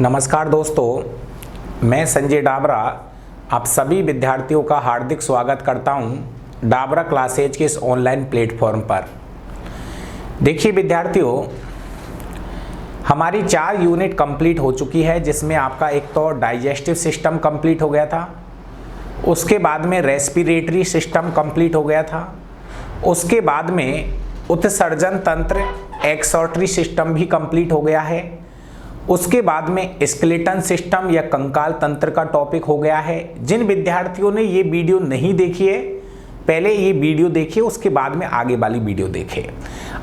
नमस्कार दोस्तों, मैं संजय डाबरा आप सभी विद्यार्थियों का हार्दिक स्वागत करता हूं डाबरा क्लासेज के इस ऑनलाइन प्लेटफॉर्म पर। देखिए विद्यार्थियों, हमारी 4 यूनिट कंप्लीट हो चुकी है, जिसमें आपका एक तो डाइजेस्टिव सिस्टम कंप्लीट हो गया था, उसके बाद में रेस्पिरेटरी सिस्टम कंप्लीट हो गया था, उसके बाद में उत्सर्जन तंत्र एक्सक्रीटरी सिस्टम भी कंप्लीट हो गया है, उसके बाद में स्केलेटन सिस्टम या कंकाल तंत्र का टॉपिक हो गया है। जिन विद्यार्थियों ने ये वीडियो नहीं देखी है, पहले ये वीडियो देखिए, उसके बाद में आगे वाली वीडियो देखिए।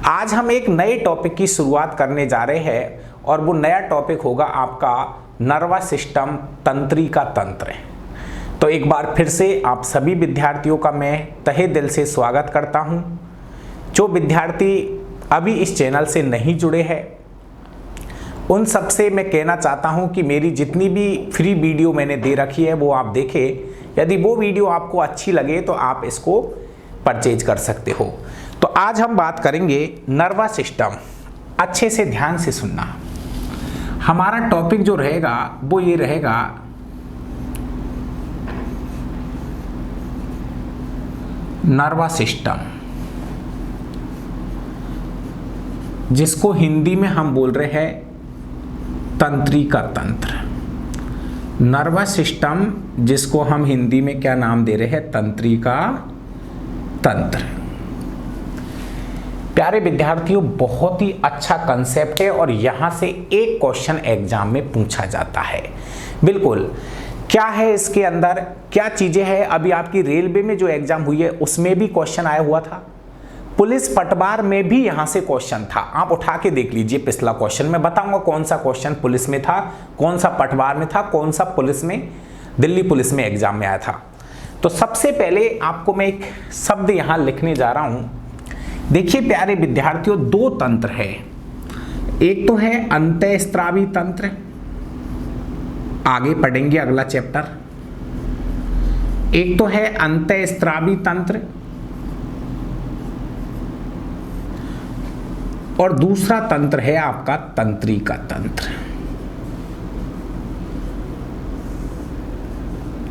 आज हम एक नए टॉपिक की शुरुआत करने जा रहे हैं और वो नया टॉपिक होगा आपका नर्वस सिस्टम, तंत्रिका तंत्र। तो एक बार फिर से आप सभी विद्यार्थियों का मैं तहे दिल से स्वागत करता हूँ। जो विद्यार्थी अभी इस चैनल से नहीं जुड़े हैं, उन सबसे मैं कहना चाहता हूं कि मेरी जितनी भी फ्री वीडियो मैंने दे रखी है वो आप देखें। यदि वो वीडियो आपको अच्छी लगे तो आप इसको परचेज कर सकते हो। तो आज हम बात करेंगे नर्वस सिस्टम। अच्छे से ध्यान से सुनना। हमारा टॉपिक जो रहेगा वो ये रहेगा नर्वस सिस्टम, जिसको हिंदी में हम बोल रहे हैं तंत्रिका तंत्र। नर्वस सिस्टम, जिसको हम हिंदी में क्या नाम दे रहे हैं, तंत्रिका तंत्र। प्यारे विद्यार्थियों, बहुत ही अच्छा कंसेप्ट है और यहां से एक क्वेश्चन एग्जाम में पूछा जाता है। बिल्कुल, क्या है इसके अंदर, क्या चीजें हैं। अभी आपकी रेलवे में जो एग्जाम हुई है उसमें भी क्वेश्चन आया हुआ था, पुलिस पटवार में भी यहां से क्वेश्चन था। आप उठा के देख लीजिए पिछला क्वेश्चन। मैं बताऊंगा कौन सा क्वेश्चन पुलिस में था, कौन सा पटवार में था, कौन सा पुलिस में, दिल्ली पुलिस में एग्जाम में आया था। तो सबसे पहले आपको मैं एक शब्द यहां लिखने जा रहा हूं। देखिए प्यारे विद्यार्थियों, 2 तंत्र है। एक तो है अंतःस्रावी तंत्र, आगे पढ़ेंगे अगला चैप्टर। एक तो है अंतःस्रावी तंत्र और दूसरा तंत्र है आपका तंत्रिका तंत्र।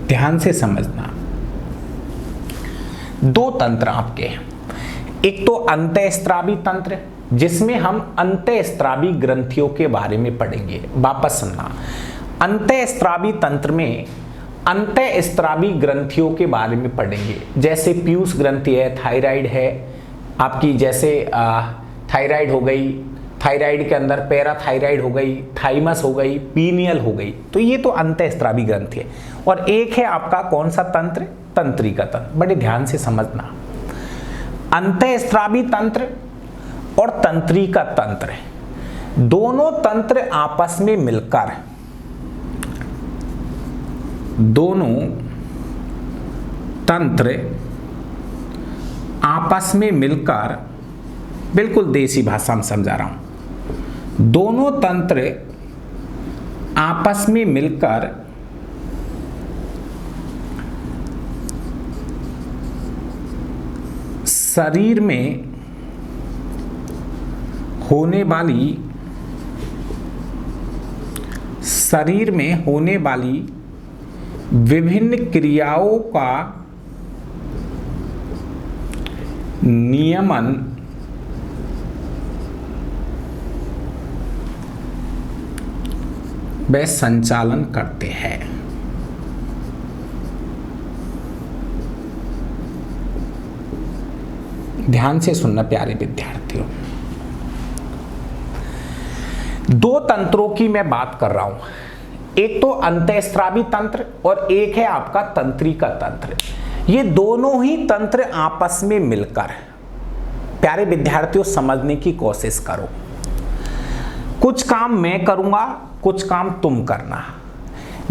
ध्यान से समझना, 2 तंत्र आपके हैं। एक तो अंतःस्रावी तंत्र, जिसमें हम अंतःस्रावी ग्रंथियों के बारे में पढ़ेंगे। वापस सुनना, अंतःस्रावी तंत्र में अंतःस्रावी ग्रंथियों के बारे में पढ़ेंगे। जैसे पीयूष ग्रंथि है, थायराइड है आपकी, जैसे थायराइड हो गई, थायराइड के अंदर पैराथायराइड हो गई, थाइमस हो गई, पीनियल हो गई। तो ये तो अंतःस्रावी ग्रंथि है। और एक है आपका कौन सा तंत्र, तंत्रिका तंत्र। बड़े ध्यान से समझना, अंतःस्रावी तंत्र और तंत्रिका तंत्र, दोनों तंत्र आपस में मिलकर, दोनों तंत्र आपस में मिलकर, बिल्कुल देसी भाषा में समझा रहा हूं, दोनों तंत्र आपस में मिलकर शरीर में होने वाली विभिन्न क्रियाओं का नियमन वे संचालन करते हैं। ध्यान से सुनना प्यारे विद्यार्थियों, 2 तंत्रों की मैं बात कर रहा हूं। एक तो अंतःस्रावी तंत्र और एक है आपका तंत्रिका तंत्र। ये दोनों ही तंत्र आपस में मिलकर, प्यारे विद्यार्थियों समझने की कोशिश करो। कुछ काम मैं करूंगा, कुछ काम तुम करना।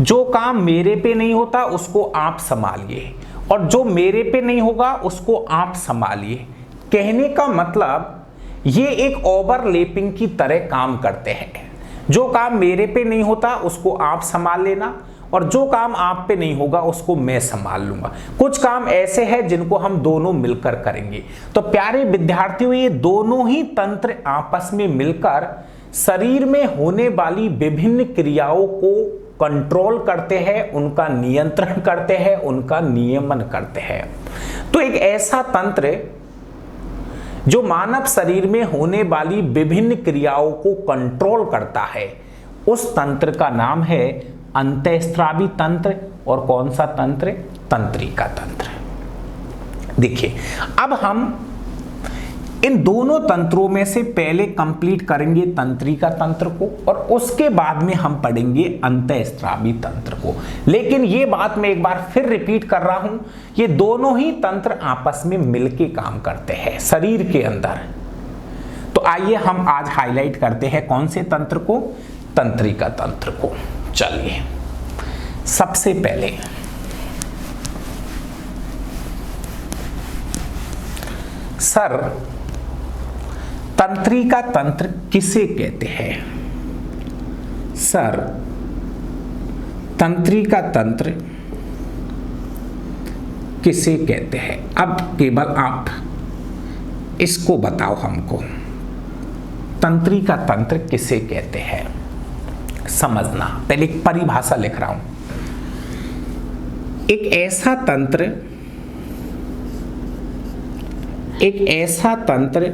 जो काम मेरे पे नहीं होता उसको आप संभालिए, और जो मेरे पे नहीं होगा उसको आप संभालिए। कहने का मतलब ये एक ओवरलैपिंग की तरह काम करते हैं। जो काम मेरे पे नहीं होता उसको आप संभाल लेना, और जो काम आप पे नहीं होगा उसको मैं संभाल लूंगा। कुछ काम ऐसे हैं जिनको हम दोनों मिलकर करेंगे। तो प्यारे विद्यार्थियों, ये दोनों ही तंत्र आपस में मिलकर शरीर में होने वाली विभिन्न क्रियाओं को कंट्रोल करते हैं, उनका नियंत्रण करते हैं, उनका नियमन करते हैं। तो एक ऐसा तंत्र जो मानव शरीर में होने वाली विभिन्न क्रियाओं को कंट्रोल करता है, उस तंत्र का नाम है अंतःस्रावी तंत्र। और कौन सा तंत्र? तंत्रिका तंत्र। देखिए, अब हम इन दोनों तंत्रों में से पहले कंप्लीट करेंगे तंत्रिका तंत्र को, और उसके बाद में हम पढ़ेंगे अंतःस्रावी तंत्र को। लेकिन ये बात मैं एक बार फिर रिपीट कर रहा हूं, ये दोनों ही तंत्र आपस में मिलके काम करते हैं शरीर के अंदर। तो आइए हम आज हाईलाइट करते हैं कौन से तंत्र को? तंत्रिका तंत्र को। चलिए, सबसे पहले सर, तंत्रिका तंत्र किसे कहते हैं? सर, तंत्रिका तंत्र किसे कहते हैं? अब केवल आप इसको बताओ हमको, तंत्रिका तंत्र किसे कहते हैं? समझना, पहले एक परिभाषा लिख रहा हूं। एक ऐसा तंत्र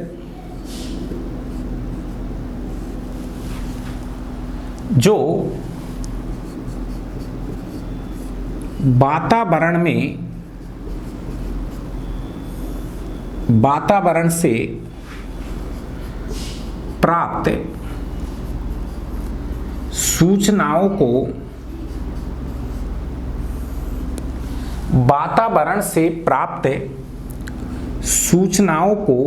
जो वातावरण से प्राप्त सूचनाओं को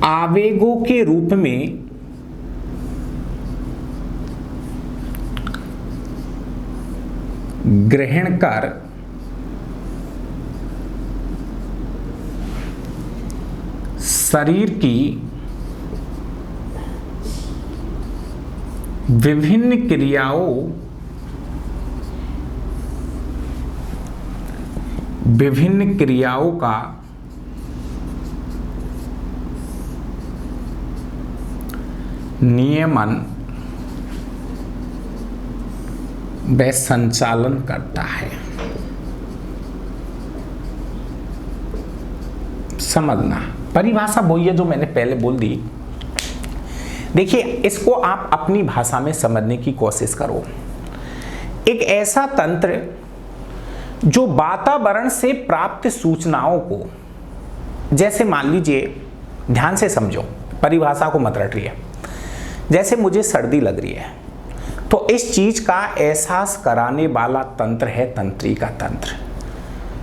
आवेगों के रूप में ग्रहण कर शरीर की विभिन्न क्रियाओं का नियमन व संचालन करता है। समझना, परिभाषा वही है जो मैंने पहले बोल दी। देखिए, इसको आप अपनी भाषा में समझने की कोशिश करो। एक ऐसा तंत्र जो वातावरण से प्राप्त सूचनाओं को, जैसे मान लीजिए, ध्यान से समझो, परिभाषा को मत रटिए। जैसे मुझे सर्दी लग रही है, तो इस चीज का एहसास कराने वाला तंत्र है तंत्रिका तंत्र।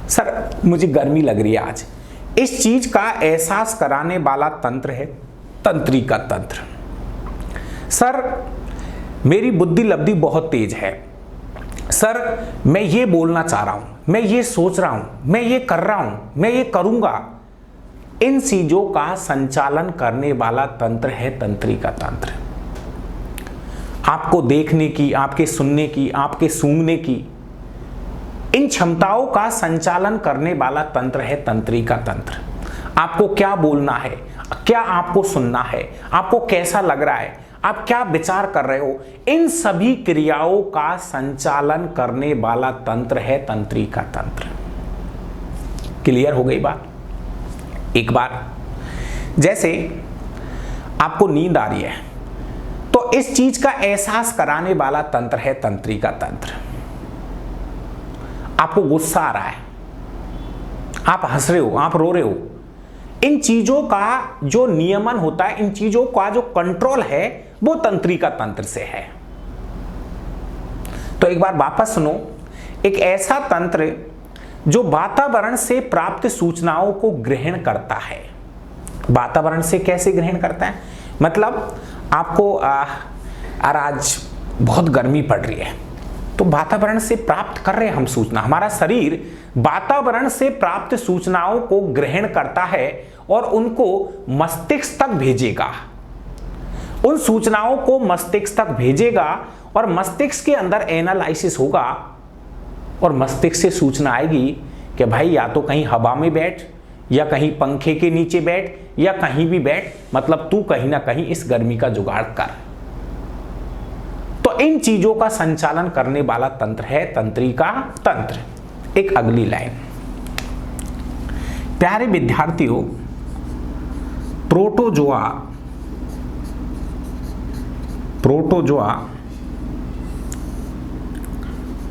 सर, मुझे गर्मी लग रही है आज, इस चीज का एहसास कराने वाला तंत्र है तंत्रिका तंत्र। सर, मेरी बुद्धि लब्धि बहुत तेज है, सर मैं ये बोलना चाह रहा हूं, मैं ये सोच रहा हूं, मैं ये कर रहा हूं, मैं ये करूंगा, इन चीजों का संचालन करने वाला तंत्र है तंत्रिका तंत्र। आपको देखने की, आपके सुनने की, आपके सूंघने की, इन क्षमताओं का संचालन करने वाला तंत्र है तंत्रिका तंत्र। आपको क्या बोलना है, क्या आपको सुनना है, आपको कैसा लग रहा है, आप क्या विचार कर रहे हो, इन सभी क्रियाओं का संचालन करने वाला तंत्र है तंत्रिका तंत्र। क्लियर हो गई बात? एक बार, जैसे आपको नींद आ रही है, तो इस चीज का एहसास कराने वाला तंत्र है तंत्रिका तंत्र। आपको गुस्सा आ रहा है, आप हंस रहे हो, आप रो रहे हो, इन चीजों का जो नियमन होता है, इन चीजों का जो कंट्रोल है, वो तंत्रिका तंत्र से है। तो एक बार वापस सुनो, एक ऐसा तंत्र जो वातावरण से प्राप्त सूचनाओं को ग्रहण करता है। वातावरण से कैसे ग्रहण करता है? मतलब आपको आज बहुत गर्मी पड़ रही है, तो वातावरण से प्राप्त कर रहे हैं हम सूचना। हमारा शरीर वातावरण से प्राप्त सूचनाओं को ग्रहण करता है और उनको मस्तिष्क तक भेजेगा। उन सूचनाओं को मस्तिष्क तक भेजेगा और मस्तिष्क के अंदर एनालिसिस होगा और मस्तिष्क से सूचना आएगी कि भाई या तो कहीं हवा में बैठ, या कहीं पंखे के नीचे बैठ या कहीं भी बैठ, मतलब तू कहीं ना कहीं इस गर्मी का जुगाड़ कर। तो इन चीजों का संचालन करने वाला तंत्र है तंत्रिका तंत्र। एक अगली लाइन, प्यारे विद्यार्थियों, प्रोटोजोआ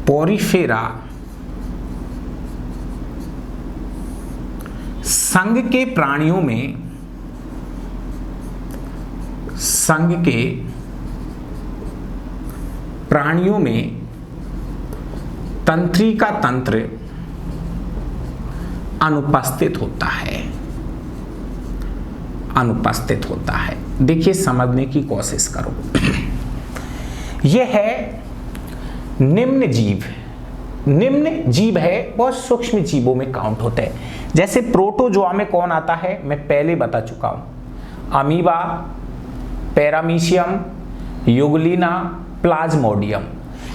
पोरिफेरा संघ के प्राणियों में तंत्रिका तंत्र अनुपस्थित होता है। देखिए, समझने की कोशिश करो। यह है निम्न जीव है, बहुत सूक्ष्म जीवों में काउंट होते हैं। जैसे प्रोटोजोआ में कौन आता है, मैं पहले बता चुका हूं, अमीबा, पैरामीशियम, युगलिना, प्लाज्मोडियम।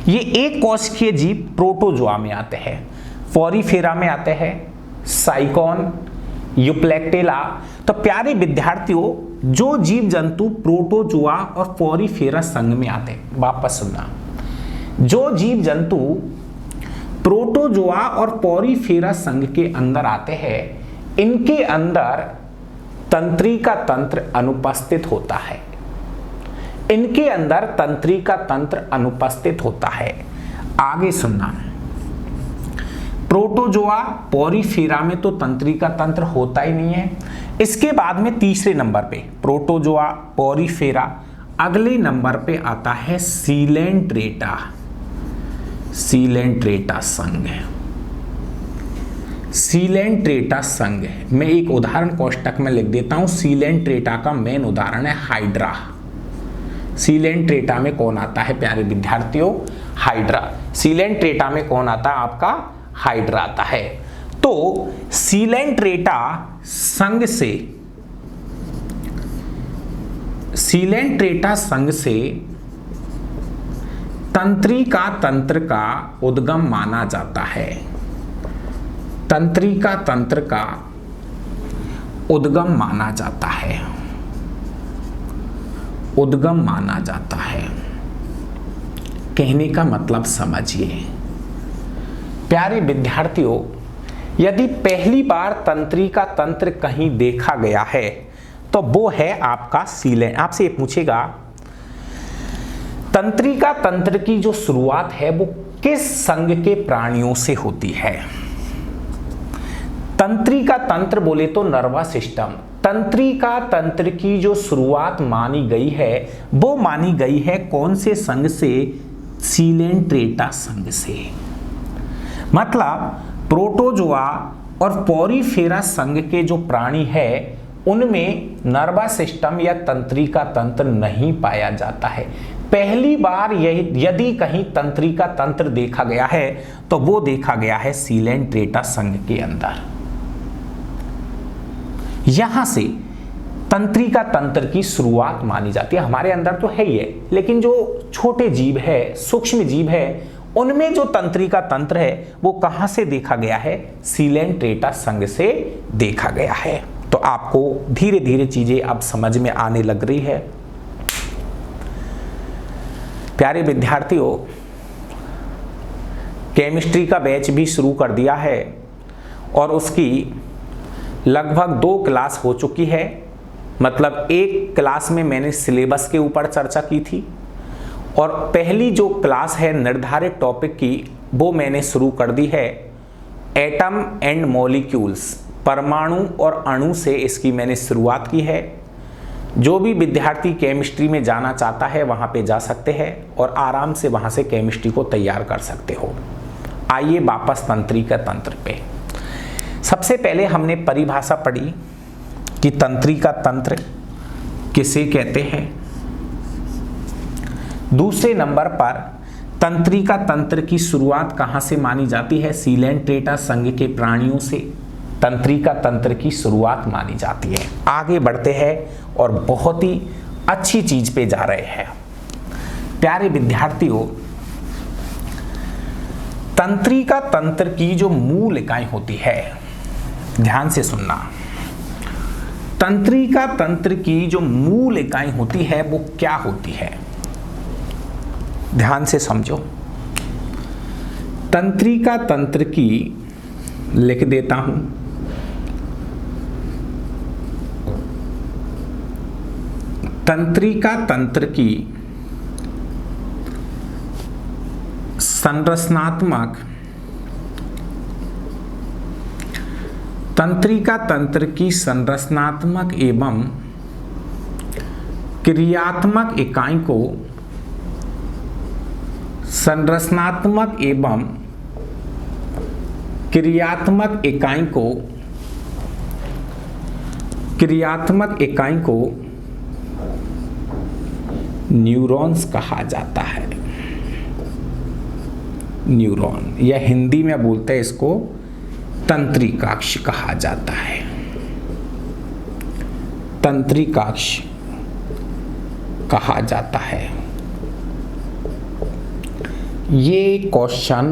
ये एक कोशिकीय जीव प्रोटोजोआ में आते हैं। पोरिफेरा में आते हैं साइकोन, यूप्लेक्टेला। तो प्यारे विद्यार्थियों, जो जीव जंतु प्रोटोजोआ और पोरिफेरा संघ में आते हैं, वापस सुनना, जो जीव जंतु प्रोटोजोआ और पोरिफेरा संघ के अंदर आते हैं, इनके अंदर तंत्रिका तंत्र अनुपस्थित होता है। इनके अंदर तंत्रिका तंत्र अनुपस्थित होता है। आगे सुनना, प्रोटोजोआ पोरिफेरा में तो तंत्रिका तंत्र होता ही नहीं है। इसके बाद में तीसरे नंबर पे प्रोटोजोआ पोरिफेरा, अगले नंबर पे आता है सीलेंट्रेटा संघ। सीलेंट्रेटा संघ, मैं एक उदाहरण कोष्टक में लिख देता हूं। सीलेंट्रेटा का मेन उदाहरण है हाइड्रा। सीलेंट्रेटा में कौन आता है प्यारे विद्यार्थियों, हाइड्रा। सीलेंट्रेटा में कौन आता है, आपका हाइड्रा आता है। तो सीलेंट्रेटा संघ से तंत्रिका तंत्र का उद्गम माना जाता है। तंत्रिका तंत्र का उद्गम माना जाता है। कहने का मतलब समझिए प्यारे विद्यार्थियों, यदि पहली बार तंत्रिका तंत्र कहीं देखा गया है तो वो है आपका सीलेंट। आपसे ये पूछेगा तंत्रिका तंत्र की जो शुरुआत है वो किस संघ के प्राणियों से होती है। तंत्रिका तंत्र बोले तो नर्वस सिस्टम। तंत्रिका तंत्र की जो शुरुआत मानी गई है वो मानी गई है कौन से संघ से, सीलेंट्रेटा संघ से। मतलब प्रोटोजोआ और पोरिफेरा संघ के जो प्राणी है उनमें नर्वस सिस्टम या तंत्रिका तंत्र नहीं पाया जाता है। पहली बार यदि कहीं तंत्रिका तंत्र देखा गया है तो वो देखा गया है सीलेंट्रेटा संघ के अंदर। यहां से तंत्रिका तंत्र की शुरुआत मानी जाती है। हमारे अंदर तो है ही है, लेकिन जो छोटे जीव है, सूक्ष्म जीव है, उनमें जो तंत्रिका तंत्र है वो कहां से देखा गया है, सीलेंट्रेटा संघ से देखा गया है। तो आपको धीरे धीरे चीजें अब समझ में आने लग रही है। प्यारे विद्यार्थियों, केमिस्ट्री का बैच भी शुरू कर दिया है और उसकी लगभग 2 क्लास हो चुकी है। मतलब एक क्लास में मैंने सिलेबस के ऊपर चर्चा की थी और पहली जो क्लास है निर्धारित टॉपिक की वो मैंने शुरू कर दी है। एटम एंड मॉलिक्यूल्स, परमाणु और अणु से इसकी मैंने शुरुआत की है। जो भी विद्यार्थी केमिस्ट्री में जाना चाहता है वहाँ पे जा सकते हैं और आराम से वहाँ से केमिस्ट्री को तैयार कर सकते हो। आइए वापस तंत्रिका तंत्र पे। सबसे पहले हमने परिभाषा पढ़ी कि तंत्रिका तंत्र किसे कहते हैं। दूसरे नंबर पर तंत्रिका तंत्र की शुरुआत कहाँ से मानी जाती है, सीलेंट्रेटा संघ के प्राणियों से तंत्रिका तंत्र की शुरुआत मानी जाती है। आगे बढ़ते हैं और बहुत ही अच्छी चीज पे जा रहे हैं। प्यारे विद्यार्थियों, तंत्रिका तंत्र की जो मूल इकाई होती है ध्यान से सुनना। तंत्रिका तंत्र की जो मूल इकाई होती है वो क्या होती है, ध्यान से समझो। तंत्रिका तंत्र की लिख देता हूं, तंत्रिका तंत्र की संरचनात्मक, तंत्रिका तंत्र की संरचनात्मक एवं क्रियात्मक इकाई को, संरचनात्मक एवं क्रियात्मक इकाई को, क्रियात्मक इकाई को न्यूरॉन्स कहा जाता है। न्यूरॉन, या हिंदी में बोलते हैं इसको तंत्रिकाक्ष कहा जाता है। तंत्रिकाक्ष कहा जाता है। ये क्वेश्चन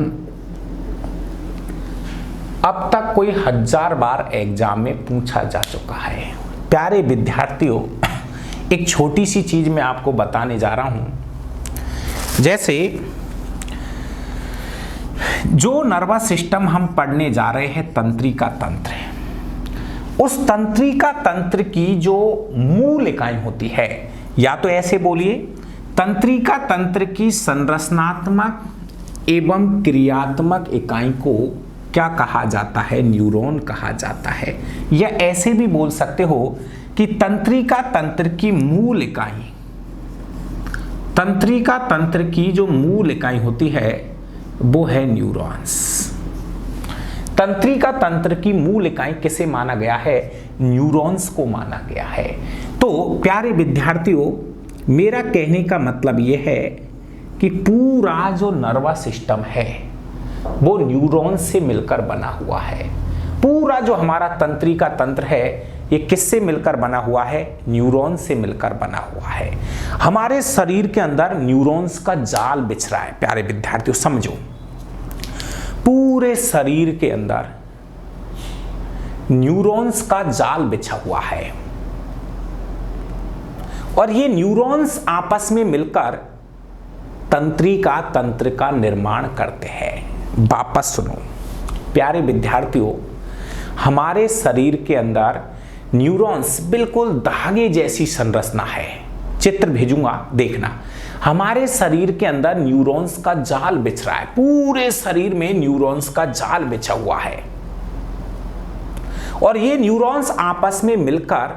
अब तक कोई 1000 बार एग्जाम में पूछा जा चुका है। प्यारे विद्यार्थियों, एक छोटी सी चीज मैं आपको बताने जा रहा हूं। जैसे जो नर्वस सिस्टम हम पढ़ने जा रहे हैं तंत्रिका तंत्र, उस तंत्रिका तंत्र की जो मूल इकाई होती है, या तो ऐसे बोलिए, तंत्रिका तंत्र की संरचनात्मक एवं क्रियात्मक इकाई को क्या कहा जाता है, न्यूरॉन कहा जाता है। या ऐसे भी बोल सकते हो कि तंत्रिका तंत्र की मूल इकाई, तंत्रिका तंत्र की जो मूल इकाई होती है वो है न्यूरॉन्स। तंत्रिका तंत्र की मूल इकाई किसे माना गया है, न्यूरॉन्स को माना गया है। तो प्यारे विद्यार्थियों, मेरा कहने का मतलब यह है कि पूरा जो नर्वस सिस्टम है वो न्यूरॉन्स से मिलकर बना हुआ है। पूरा जो हमारा तंत्रिका तंत्र है ये किससे मिलकर बना हुआ है, न्यूरॉन से मिलकर बना हुआ है। हमारे शरीर के अंदर न्यूरॉन्स का जाल बिछ रहा है। प्यारे विद्यार्थियों समझो, पूरे शरीर के अंदर न्यूरॉन्स का जाल बिछा हुआ है और ये न्यूरॉन्स आपस में मिलकर तंत्रिका तंत्र का निर्माण करते हैं। वापस सुनो प्यारे विद्यार्थियों, हमारे शरीर के अंदर न्यूरॉन्स बिल्कुल धागे जैसी संरचना है। चित्र भेजूंगा देखना। हमारे शरीर के अंदर न्यूरॉन्स का जाल बिछ रहा है। पूरे शरीर में न्यूरॉन्स का जाल बिछा हुआ है और ये न्यूरॉन्स आपस में मिलकर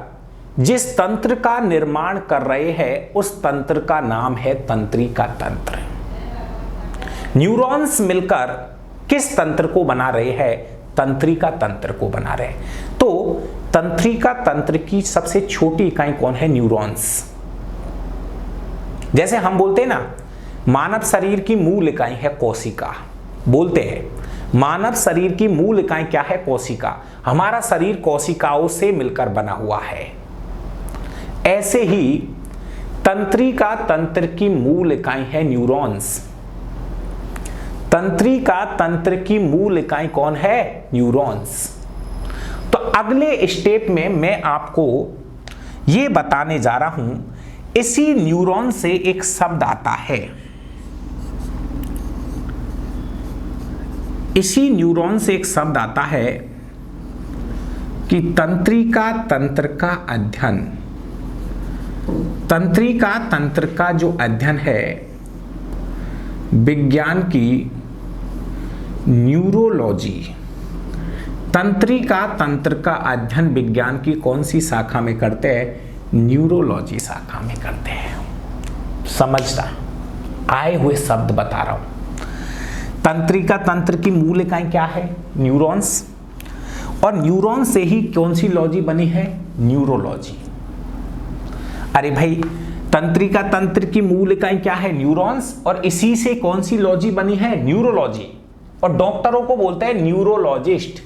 जिस तंत्र का निर्माण कर रहे हैं उस तंत्र का नाम है तंत्रिका तंत्र। न्यूरॉन्स मिलकर किस तंत्र को बना रहे हैं, तंत्रिका तंत्र को बना रहे हैं। तो तंत्रिका तंत्र की सबसे छोटी इकाई कौन है, न्यूरॉन्स। जैसे हम बोलते हैं ना, मानव शरीर की मूल इकाई है कोशिका, बोलते हैं मानव शरीर की मूल इकाई क्या है, कोशिका। हमारा शरीर कोशिकाओं से मिलकर बना हुआ है। ऐसे ही तंत्रिका तंत्र की मूल इकाई है न्यूरॉन्स। तंत्रिका तंत्र की मूल इकाई कौन है, न्यूरॉन्स। तो अगले स्टेप में मैं आपको यह बताने जा रहा हूं, इसी न्यूरॉन से एक शब्द आता है। इसी न्यूरॉन से एक शब्द आता है कि तंत्रिका तंत्र का अध्ययन। तंत्रिका तंत्र का जो अध्ययन है विज्ञान की न्यूरोलॉजी। तंत्रिका तंत्र का अध्ययन विज्ञान की कौन सी शाखा में करते हैं, न्यूरोलॉजी शाखा में करते हैं। समझना, आए हुए शब्द बता रहा हूं। तंत्रिका तंत्र की मूल इकाई क्या है, न्यूरॉन्स। और न्यूरॉन से ही कौन सी लॉजी बनी है, न्यूरोलॉजी। अरे भाई, तंत्रिका तंत्र की मूल इकाई क्या है, न्यूरॉन्स, और इसी से कौन सी लॉजी बनी है, न्यूरोलॉजी। और डॉक्टरों को बोलते हैं न्यूरोलॉजिस्ट।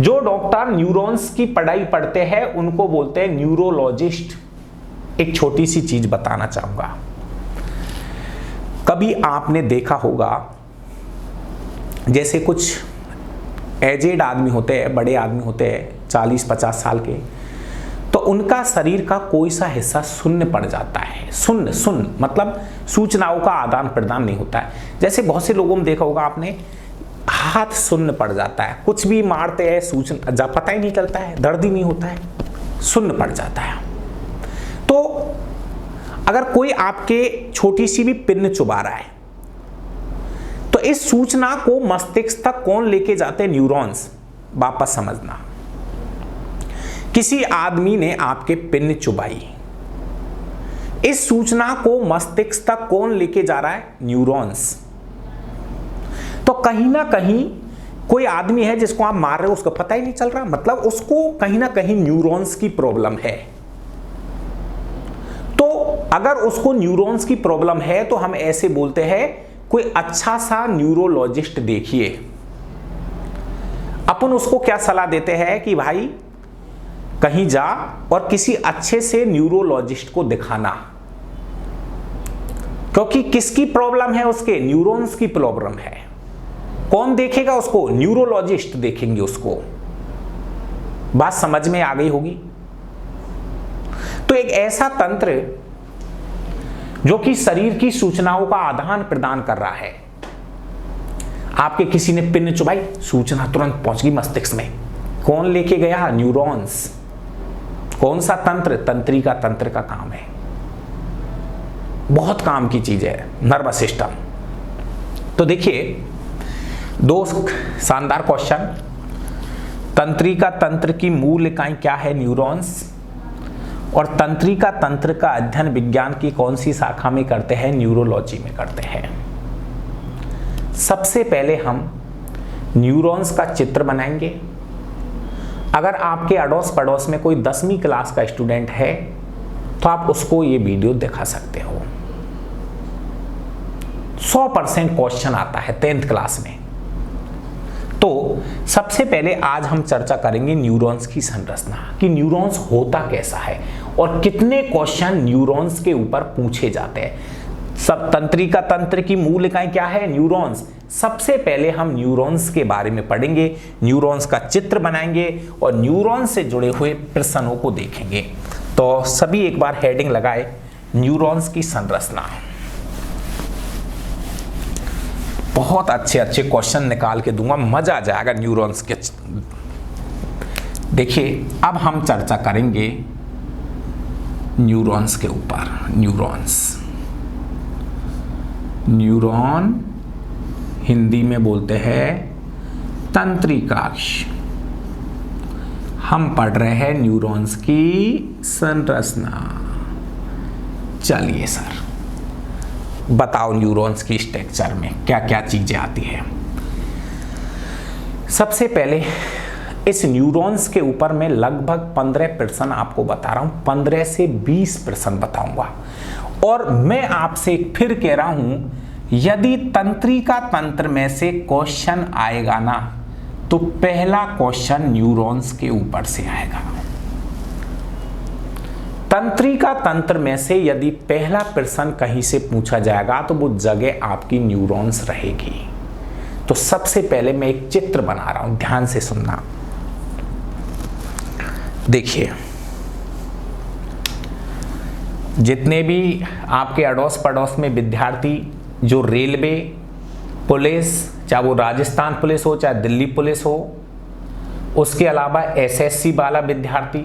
जो डॉक्टर न्यूरॉन्स की पढ़ाई पढ़ते हैं उनको बोलते हैं न्यूरोलॉजिस्ट। एक छोटी सी चीज बताना चाहूंगा, कभी आपने देखा होगा जैसे कुछ एजेड आदमी होते हैं, बड़े आदमी होते हैं 40-50 साल के, तो उनका शरीर का कोई सा हिस्सा शून्य पड़ जाता है। शून्य मतलब सूचनाओं का आदान प्रदान नहीं होता है। जैसे बहुत से लोगों में देखा होगा आपने, हाथ शून्य पड़ जाता है, कुछ भी मारते हैं सूचना पता ही नहीं चलता है, दर्द ही नहीं होता है, शून्य पड़ जाता है। तो अगर कोई आपके छोटी सी भी पिन चुबा रहा है तो इस सूचना को मस्तिष्क तक कौन लेके जाते हैं? न्यूरॉन्स। वापस समझना, किसी आदमी ने आपके पिन चुबाई, इस सूचना को मस्तिष्क तक कौन लेके जा रहा है? न्यूरॉन्स। तो कहीं ना कहीं कोई आदमी है जिसको आप मार रहे हो, उसको पता ही नहीं चल रहा, मतलब उसको कहीं ना कहीं न्यूरॉन्स की प्रॉब्लम है। तो अगर उसको न्यूरॉन्स की प्रॉब्लम है तो हम ऐसे बोलते हैं कोई अच्छा सा न्यूरोलॉजिस्ट देखिए। अपन उसको क्या सलाह देते हैं कि भाई कहीं जा और किसी अच्छे से न्यूरोलॉजिस्ट को दिखाना, क्योंकि किसकी प्रॉब्लम है? उसके न्यूरॉन्स की प्रॉब्लम है। कौन देखेगा उसको? न्यूरोलॉजिस्ट देखेंगे उसको। बात समझ में आ गई होगी। तो एक ऐसा तंत्र जो कि शरीर की सूचनाओं का आदान प्रदान कर रहा है, आपके किसी ने पिन चुभाई, सूचना तुरंत पहुंच गई मस्तिष्क में, कौन लेके गया? न्यूरॉन्स। कौन सा तंत्र? तंत्रिका तंत्र का काम है, बहुत काम की चीज है, नर्वस सिस्टम। तो देखिए दो शानदार क्वेश्चन। तंत्रिका तंत्र की मूल इकाई क्या है? न्यूरॉन्स। और तंत्रिका तंत्र का अध्ययन विज्ञान की कौन सी शाखा में करते हैं? न्यूरोलॉजी में करते हैं। सबसे पहले हम न्यूरॉन्स का चित्र बनाएंगे। अगर आपके अड़ोस पड़ोस में कोई 10वीं क्लास का स्टूडेंट है तो आप उसको ये वीडियो दिखा सकते हो। 100% क्वेश्चन आता है 10th क्लास में। तो सबसे पहले आज हम चर्चा करेंगे न्यूरॉन्स की संरचना, कि न्यूरॉन्स होता कैसा है और कितने क्वेश्चन न्यूरॉन्स के ऊपर पूछे जाते हैं। सब तंत्रिका तंत्र की मूल इकाई क्या है? न्यूरॉन्स। सबसे पहले हम न्यूरॉन्स के बारे में पढ़ेंगे, न्यूरॉन्स का चित्र बनाएंगे और न्यूरॉन्स से जुड़े हुए प्रश्नों को देखेंगे। तो सभी एक बार हेडिंग लगाए, न्यूरॉन्स की संरचना। बहुत अच्छे अच्छे क्वेश्चन निकाल के दूंगा, मजा आ जाएगा न्यूरॉन्स के। देखिए अब हम चर्चा करेंगे न्यूरॉन्स के ऊपर। न्यूरॉन हिंदी में बोलते हैं तंत्रिकाक्ष। हम पढ़ रहे हैं न्यूरॉन्स की संरचना। चलिए सर बताओ न्यूरॉन्स की स्ट्रक्चर में क्या क्या चीजें आती है। सबसे पहले इस न्यूरॉन्स के ऊपर मैं लगभग 15% आपको बता रहा हूं, 15 से 20% बताऊंगा। और मैं आपसे फिर कह रहा हूं, यदि तंत्रिका तंत्र में से क्वेश्चन आएगा ना तो पहला क्वेश्चन न्यूरॉन्स के ऊपर से आएगा। तंत्रिका तंत्र में से यदि पहला प्रश्न कहीं से पूछा जाएगा तो वो जगह आपकी न्यूरॉन्स रहेगी। तो सबसे पहले मैं एक चित्र बना रहा हूं, ध्यान से सुनना। देखिए जितने भी आपके अड़ोस पड़ोस में विद्यार्थी जो रेलवे, पुलिस, चाहे वो राजस्थान पुलिस हो चाहे दिल्ली पुलिस हो, उसके अलावा एसएससी वाला विद्यार्थी,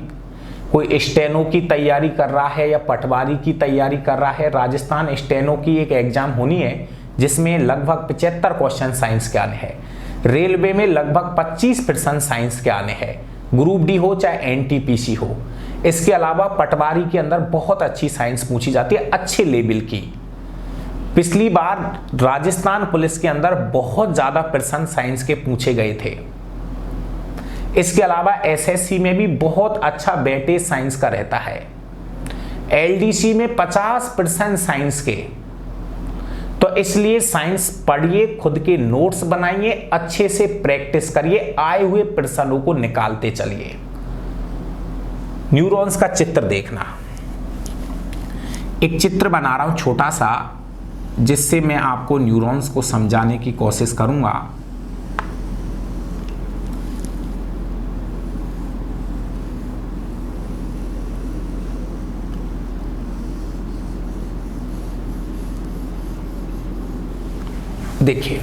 कोई स्टेनो की तैयारी कर रहा है या पटवारी की तैयारी कर रहा है। राजस्थान स्टेनो की एक एग्जाम होनी है जिसमें लगभग 75 क्वेश्चन साइंस के आने हैं। रेलवे में लगभग 25% साइंस के आने हैं, ग्रुप डी हो चाहे एनटीपीसी हो। इसके अलावा पटवारी के अंदर बहुत अच्छी साइंस पूछी जाती है, अच्छे लेवल की। पिछली बार राजस्थान पुलिस के अंदर बहुत ज्यादा प्रश्न साइंस के पूछे गए थे। इसके अलावा एसएससी में भी बहुत अच्छा वेटेज साइंस का रहता है। एलडीसी में 50% साइंस के। तो इसलिए साइंस पढ़िए, खुद के नोट्स बनाइए, अच्छे से प्रैक्टिस करिए, आए हुए प्रश्नों को निकालते चलिए। न्यूरॉन्स का चित्र देखना। एक चित्र बना रहा हूं छोटा सा, जिससे मैं आपको न्यूरॉन्स को समझाने की कोशिश करूंगा। देखिए,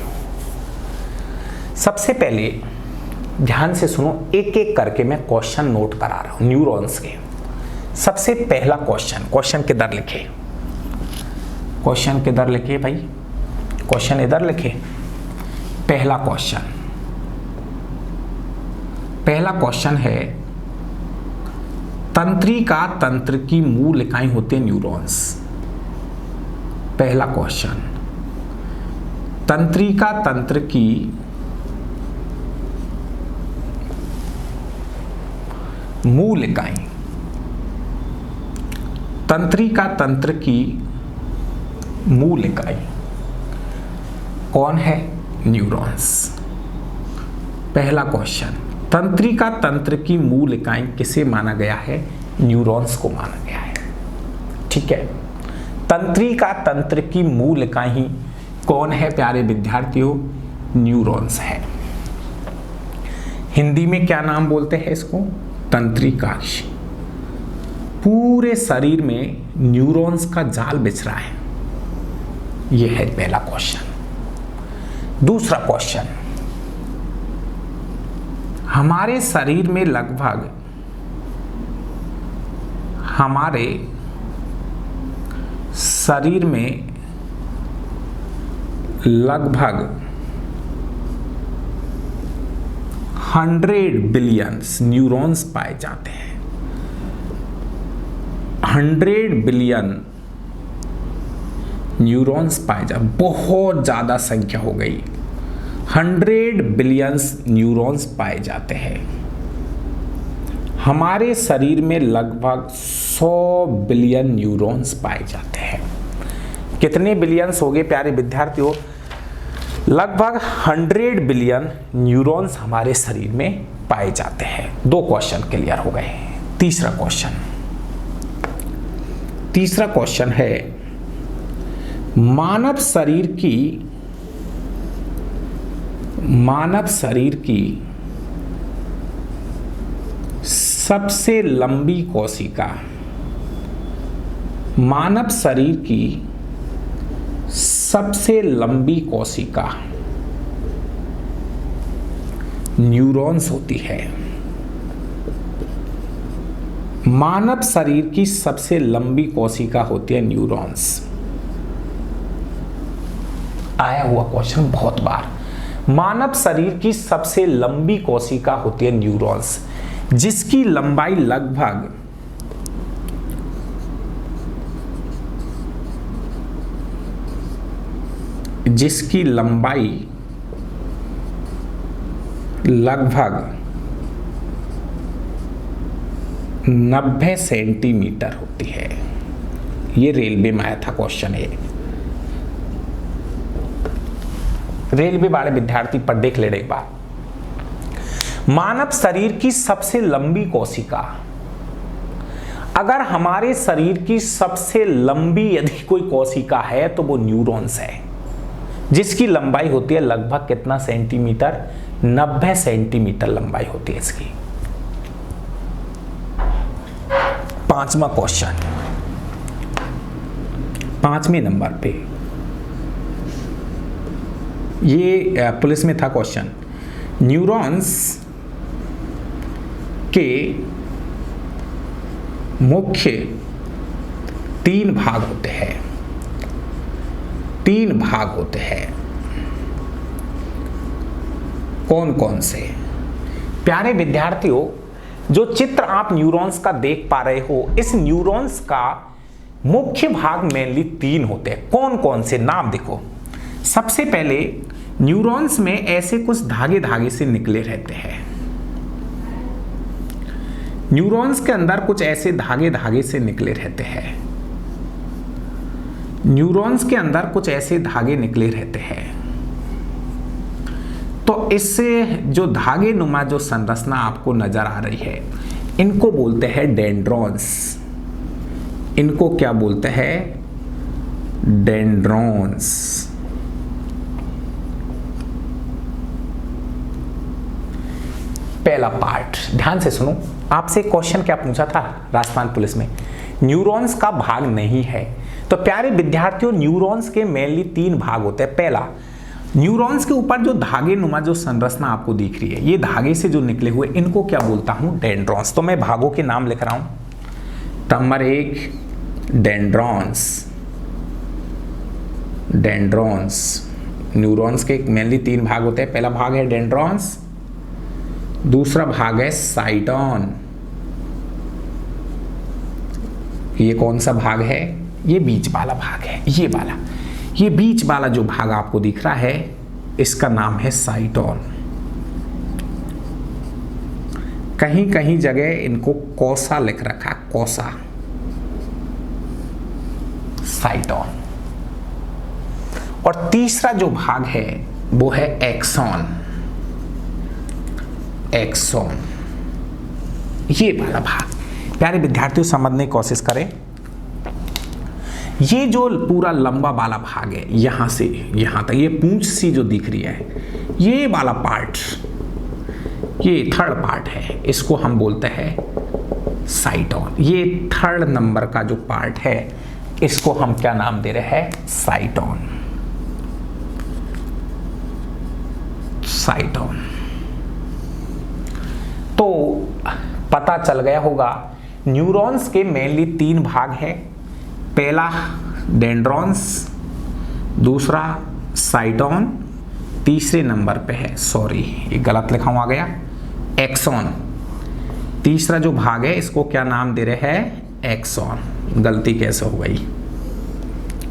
सबसे पहले ध्यान से सुनो, एक एक करके मैं क्वेश्चन नोट करा रहा हूं न्यूरॉन्स के। सबसे पहला क्वेश्चन किधर लिखे, क्वेश्चन किधर लिखे भाई, क्वेश्चन इधर लिखे। पहला क्वेश्चन है, तंत्रिका तंत्र की मूल इकाई होते हैं न्यूरॉन्स। पहला क्वेश्चन, तंत्रिका तंत्र की मूल इकाई, तंत्रिका तंत्र की मूल इकाई कौन है? न्यूरॉन्स। पहला क्वेश्चन, तंत्रिका तंत्र की मूल इकाई किसे माना गया है? न्यूरॉन्स को माना गया है। ठीक है, तंत्रिका तंत्र की मूल इकाई कौन है प्यारे विद्यार्थियों? न्यूरॉन्स है। हिंदी में क्या नाम बोलते हैं इसको? तंत्रिकाक्ष। पूरे शरीर में न्यूरॉन्स का जाल बिछ रहा है। यह है पहला क्वेश्चन। दूसरा क्वेश्चन, हमारे शरीर में लगभग 100 बिलियंस न्यूरॉन्स पाए जाते हैं। 100 बिलियन न्यूरॉन्स पाए जाते, बहुत ज्यादा संख्या हो गई। 100 बिलियंस न्यूरॉन्स पाए जाते हैं। हमारे शरीर में लगभग 100 बिलियन न्यूरॉन्स पाए जाते हैं। कितने बिलियंस हो गए प्यारे विद्यार्थियों? लगभग 100 बिलियन न्यूरॉन्स हमारे शरीर में पाए जाते हैं। 2 क्वेश्चन क्लियर हो गए। तीसरा क्वेश्चन है, मानव शरीर की सबसे लंबी कोशिका, मानव शरीर की सबसे लंबी कोशिका न्यूरॉन्स होती है। मानव शरीर की सबसे लंबी कोशिका होती है न्यूरॉन्स। आया हुआ क्वेश्चन बहुत बार। मानव शरीर की सबसे लंबी कोशिका होती है न्यूरॉन्स, जिसकी लंबाई लगभग 90 सेंटीमीटर होती है। ये रेलवे में आया था क्वेश्चन है, रेलवे वाले विद्यार्थी पर देख ले एक बार। मानव शरीर की सबसे लंबी कोशिका, अगर हमारे शरीर की सबसे लंबी यदि कोई कोशिका है तो वो न्यूरॉन्स है, जिसकी लंबाई होती है लगभग कितना सेंटीमीटर? 90 सेंटीमीटर लंबाई होती है इसकी। 5वां क्वेश्चन, 5वें नंबर पे, ये पुलिस में था क्वेश्चन। न्यूरॉन्स के मुख्य 3 भाग होते हैं। 3 भाग होते हैं, कौन कौन से? प्यारे विद्यार्थियों, जो चित्र आप न्यूरॉन्स का देख पा रहे हो, इस न्यूरॉन्स का मुख्य भाग मेनली 3 होते हैं। कौन कौन से? नाम देखो। सबसे पहले न्यूरॉन्स में ऐसे कुछ धागे से निकले रहते हैं। न्यूरॉन्स के अंदर कुछ ऐसे धागे से निकले रहते हैं। न्यूरॉन्स के अंदर कुछ ऐसे धागे निकले रहते हैं। तो इससे जो धागे नुमा जो संरचना आपको नजर आ रही है, इनको बोलते हैं डेंड्रॉन्स। इनको क्या बोलते हैं? डेंड्रॉन्स। पहला पार्ट ध्यान से सुनो। आपसे क्वेश्चन क्या पूछा था राजस्थान पुलिस में? न्यूरॉन्स का भाग नहीं है। तो प्यारे विद्यार्थियों, न्यूरॉन्स के मेनली 3 भाग होते हैं। पहला न्यूरॉन्स के ऊपर जो धागे नुमा जो संरचना आपको दिख रही है, ये धागे से जो निकले हुए, इनको क्या बोलता हूं? डेंड्रॉन्स। तो मैं भागों के नाम लिख रहा हूं। Number 1 dendrons. डेंड्रॉन्स न्यूरॉन्स के मेनली 3 भाग होते हैं। पहला भाग है डेंड्रॉन्स, दूसरा भाग है साइटोन। ये कौन सा भाग है? ये बीच वाला भाग है, ये वाला। ये बीच वाला जो भाग आपको दिख रहा है, इसका नाम है साइटोन। कहीं कहीं जगह इनको कोसा लिख रखा, कोसा, साइटोन। और तीसरा जो भाग है वो है एक्सॉन। एक्सॉन, ये वाला भाग। प्यारे विद्यार्थियों, समझने की कोशिश करें। ये जो पूरा लंबा वाला भाग है, यहां से यहां तक, ये पूंछ सी जो दिख रही है, ये वाला पार्ट, ये थर्ड पार्ट है, इसको हम बोलते हैं साइटोन। ये थर्ड नंबर का जो पार्ट है, इसको हम क्या नाम दे रहे हैं? साइटोन। साइटोन। तो पता चल गया होगा, न्यूरॉन्स के मेनली 3 भाग हैं। पहला डेंड्रॉन्स, दूसरा साइटोन, तीसरे नंबर पे है, सॉरी ये गलत लिखा हुआ गया, एक्सॉन। तीसरा जो भाग है, इसको क्या नाम दे रहे हैं? एक्सॉन। गलती कैसे हो गई?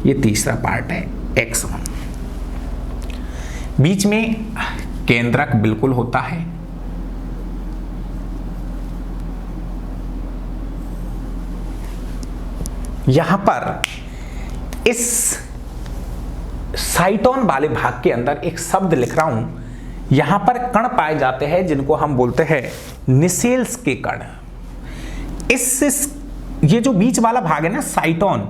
ये तीसरा पार्ट है, एक्सॉन। बीच में केंद्रक बिल्कुल होता है। यहां पर इस साइटोन वाले भाग के अंदर एक शब्द लिख रहा हूं, यहां पर कण पाए जाते हैं जिनको हम बोलते हैं निसेल्स के कण। ये जो बीच वाला भाग है ना, साइटोन,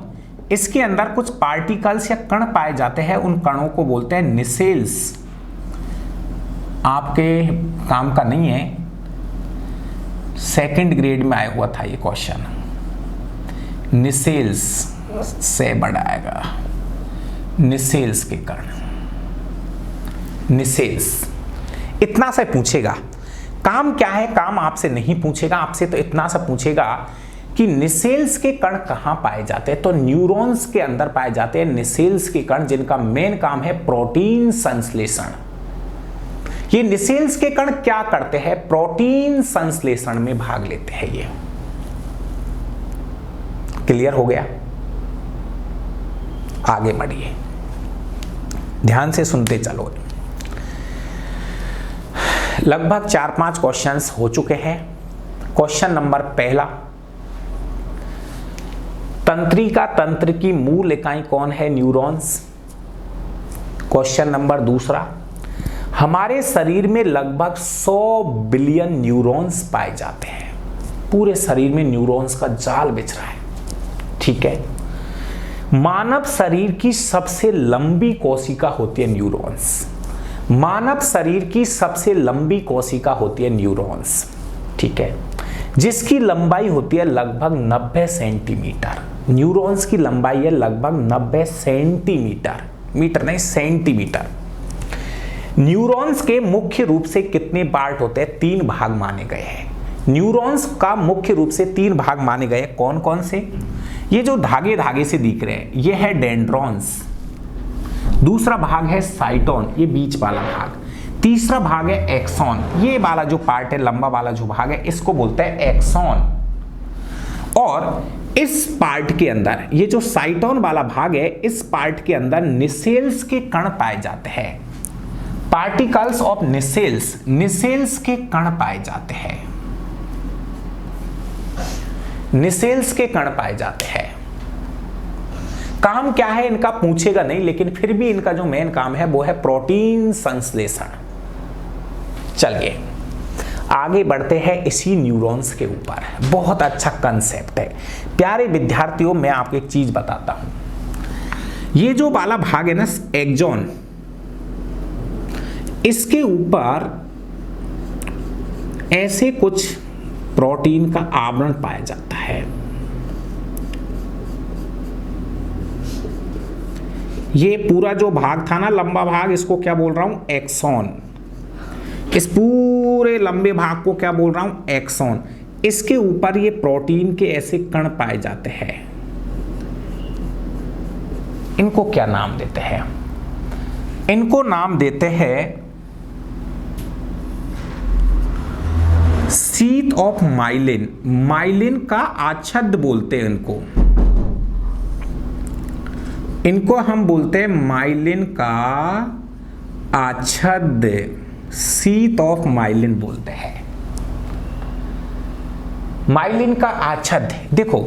इसके अंदर कुछ पार्टिकल्स या कण पाए जाते हैं, उन कणों को बोलते हैं निसेल्स। आपके काम का नहीं है, 2nd ग्रेड में आया हुआ था ये क्वेश्चन। निसेल्स से बढ़ाएगा, निसेल्स के कण, निसेल्स, इतना से पूछेगा। काम क्या है? काम आपसे नहीं पूछेगा, आपसे तो इतना सा पूछेगा कि निसेल्स के कण कहां पाए जाते हैं। तो न्यूरॉन्स के अंदर पाए जाते हैं निसेल्स के कण, जिनका मेन काम है प्रोटीन संश्लेषण। ये निसेल्स के कण क्या करते हैं? प्रोटीन संश्लेषण में भाग लेते हैं। ये क्लियर हो गया? आगे बढ़िए, ध्यान से सुनते चलो। लगभग 4-5 क्वेश्चंस हो चुके हैं। क्वेश्चन नंबर पहला, तंत्रिका तंत्र की मूल इकाई कौन है? न्यूरॉन्स। क्वेश्चन नंबर दूसरा, हमारे शरीर में लगभग 100 बिलियन न्यूरॉन्स पाए जाते हैं। पूरे शरीर में न्यूरॉन्स का जाल बिछ रहा है, ठीक है। मानव शरीर की सबसे लंबी कोशिका होती है न्यूरॉन्स। मानव शरीर की सबसे लंबी कोशिका होती है न्यूरॉन्स, ठीक है, जिसकी लंबाई होती है लगभग 90 सेंटीमीटर। न्यूरॉन्स की लंबाई है लगभग 90 सेंटीमीटर, मीटर नहीं, सेंटीमीटर। न्यूरॉन्स के मुख्य रूप से कितने पार्ट होते हैं? 3 भाग माने गए हैं। न्यूरॉन्स का मुख्य रूप से 3 भाग माने गए। कौन कौन से? ये जो धागे धागे से दिख रहे हैं, ये है डेंड्रॉन्स। दूसरा भाग है साइटोन, ये बीच वाला भाग। तीसरा भाग है एक्सॉन, ये वाला जो पार्ट है, लंबा वाला जो भाग है, इसको बोलते हैं एक्सॉन। और इस पार्ट के अंदर, ये जो साइटोन वाला भाग है, इस पार्ट के अंदर निसेल्स के कण पाए जाते हैं। पार्टिकल्स ऑफ निसेल्स, निसेल्स के कण पाए जाते हैं। निसेल्स के कण पाए जाते हैं। काम क्या है इनका पूछेगा नहीं, लेकिन फिर भी इनका जो मेन काम है वो है प्रोटीन संश्लेषण। चलिए आगे बढ़ते हैं इसी न्यूरॉन्स के ऊपर। बहुत अच्छा कंसेप्ट है प्यारे विद्यार्थियों। मैं आपको एक चीज बताता हूं, ये जो वाला भाग है ना एक्सॉन, इसके ऊपर ऐसे कुछ प्रोटीन का आवरण पाया जाता है। ये पूरा जो भाग था ना, लंबा भाग, इसको क्या बोल रहा हूं? एक्सॉन। इस पूरे लंबे भाग को क्या बोल रहा हूं? एक्सॉन। इसके ऊपर ये प्रोटीन के ऐसे कण पाए जाते हैं, इनको क्या नाम देते हैं? इनको नाम देते हैं शीथ ऑफ माइलिन। माइलिन का आच्छाद बोलते हैं इनको हम बोलते हैं माइलिन का आच्छाद, शीथ ऑफ माइलिन बोलते हैं। माइलिन का आच्छाद, देखो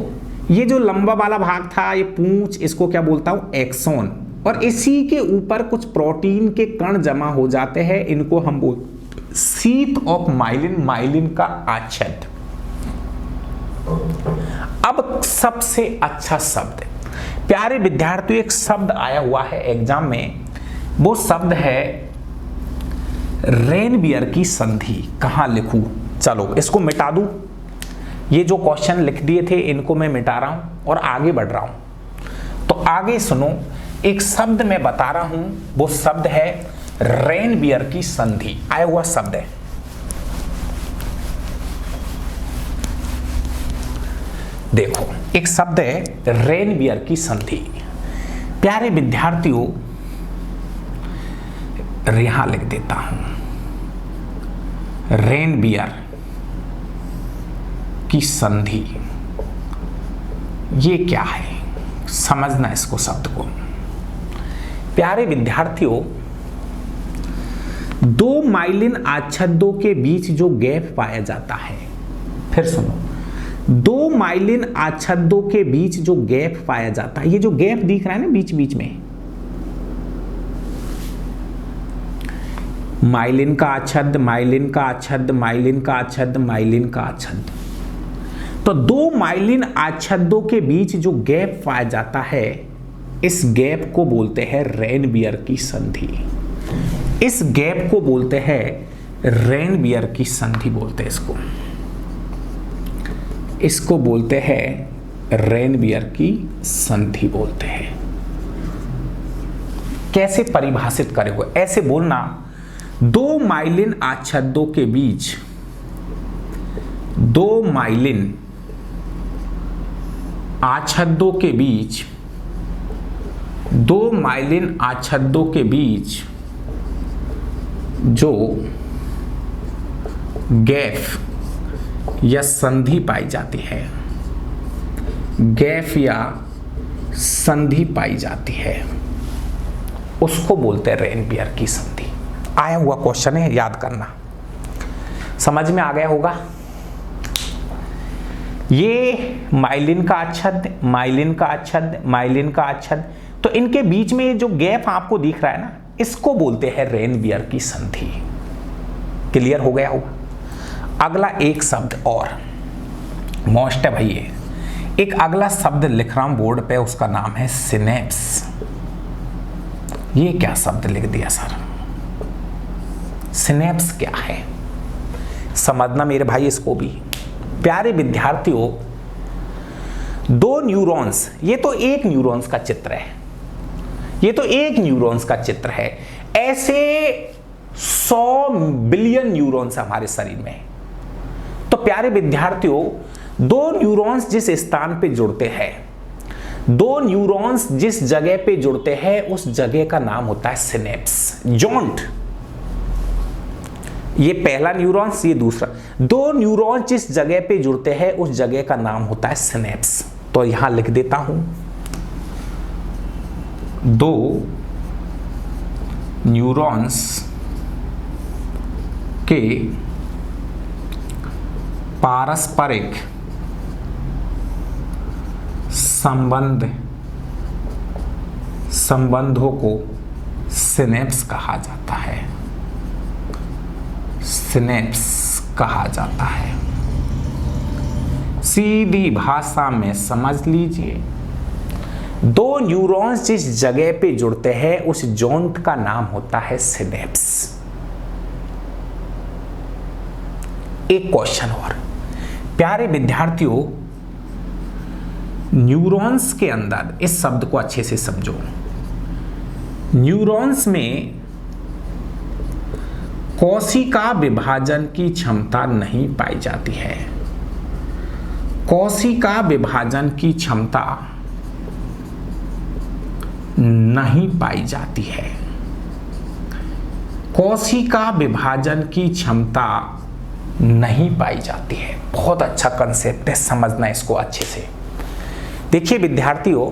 ये जो लंबा वाला भाग था, ये पूंछ, इसको क्या बोलता हूं? एक्सॉन। और इसी के ऊपर कुछ प्रोटीन के कण जमा हो जाते हैं, इनको हम बोलते शीथ ऑफ माइलिन, माइलिन का आच्छाद। अब सबसे अच्छा शब्द, प्यारे विद्यार्थियों, एक शब्द आया हुआ है एग्जाम में, वो शब्द है रेनबियर की संधि। कहां लिखूं? चलो इसको मिटा दूं, ये जो क्वेश्चन लिख दिए थे इनको मैं मिटा रहा हूं और आगे बढ़ रहा हूं। तो आगे सुनो, एक शब्द मैं बता रहा हूं, वो शब्द है रेनबियर की संधि। आया हुआ शब्द है, देखो एक शब्द है रेनबियर की संधि। प्यारे विद्यार्थियों, यहां लिख देता हूं, रेनबियर की संधि। ये क्या है, समझना इसको, शब्द को। प्यारे विद्यार्थियों, दो माइलिन आच्छादों के बीच जो गैप पाया जाता है, फिर सुनो, दो माइलिन आच्छादों के बीच जो गैप पाया जाता है, ये जो गैप दिख रहा है ना बीच बीच में, माइलिन का आच्छाद, माइलिन का आच्छाद, माइलिन का आच्छाद, माइलिन का आच्छाद। तो दो माइलिन आच्छादों के बीच जो गैप पाया जाता है, इस गैप को बोलते हैं रेनबियर की संधि। इस गैप को बोलते हैं रेनबियर की संधि बोलते हैं इसको बोलते हैं रेनबियर की संधि बोलते हैं। कैसे परिभाषित करे हुए, ऐसे बोलना, दो माइलिन आच्छादों के बीच, दो माइलिन आच्छादों के बीच, दो माइलिन आच्छादों के बीच जो गैप या संधि पाई जाती है, गैप या संधि पाई जाती है, उसको बोलते हैं रेनबियर की संधि। आया हुआ क्वेश्चन है, याद करना, समझ में आ गया होगा। ये माइलिन का आच्छाद, माइलिन का आच्छाद, माइलिन का आच्छाद, तो इनके बीच में जो गैप आपको दिख रहा है ना, इसको बोलते हैं रेनबियर की संधि। क्लियर हो गया होगा। अगला एक शब्द और मोस्ट है भाई, एक अगला शब्द लिख रहा हूं बोर्ड पे, उसका नाम है सिनेप्स। ये क्या शब्द लिख दिया सर? सिनेप्स क्या है, समझना मेरे भाई इसको भी। प्यारे विद्यार्थियों, दो न्यूरॉन्स, ये तो एक न्यूरॉन्स का चित्र है, ये तो एक न्यूरॉन्स का चित्र है। ऐसे 100 बिलियन न्यूरॉन्स हमारे शरीर में। तो प्यारे विद्यार्थियों, दो न्यूरॉन्स जिस स्थान पे जुड़ते हैं, दो न्यूरॉन्स जिस जगह पे जुड़ते हैं, उस जगह का नाम होता है सिनेप्स, जॉइंट। ये पहला न्यूरॉन्स, ये दूसरा। दो न्यूरॉन्स जिस जगह पे जुड़ते हैं, उस जगह का नाम होता है सिनेप्स। तो यहां लिख देता हूं, दो न्यूरॉन्स के पारस्परिक संबंधों को सिनेप्स कहा जाता है, सिनेप्स कहा जाता है। सीधी भाषा में समझ लीजिए, दो न्यूरॉन्स जिस जगह पे जुड़ते हैं, उस जॉइंट का नाम होता है सिनेप्स। एक क्वेश्चन और, प्यारे विद्यार्थियों, न्यूरॉन्स के अंदर, इस शब्द को अच्छे से समझो, न्यूरॉन्स में कोशिका विभाजन की क्षमता नहीं पाई जाती है। कोशिका विभाजन की क्षमता नहीं पाई जाती है। कोशिका विभाजन की क्षमता नहीं पाई जाती है। बहुत अच्छा कंसेप्ट है, समझना इसको अच्छे से। देखिए विद्यार्थियों,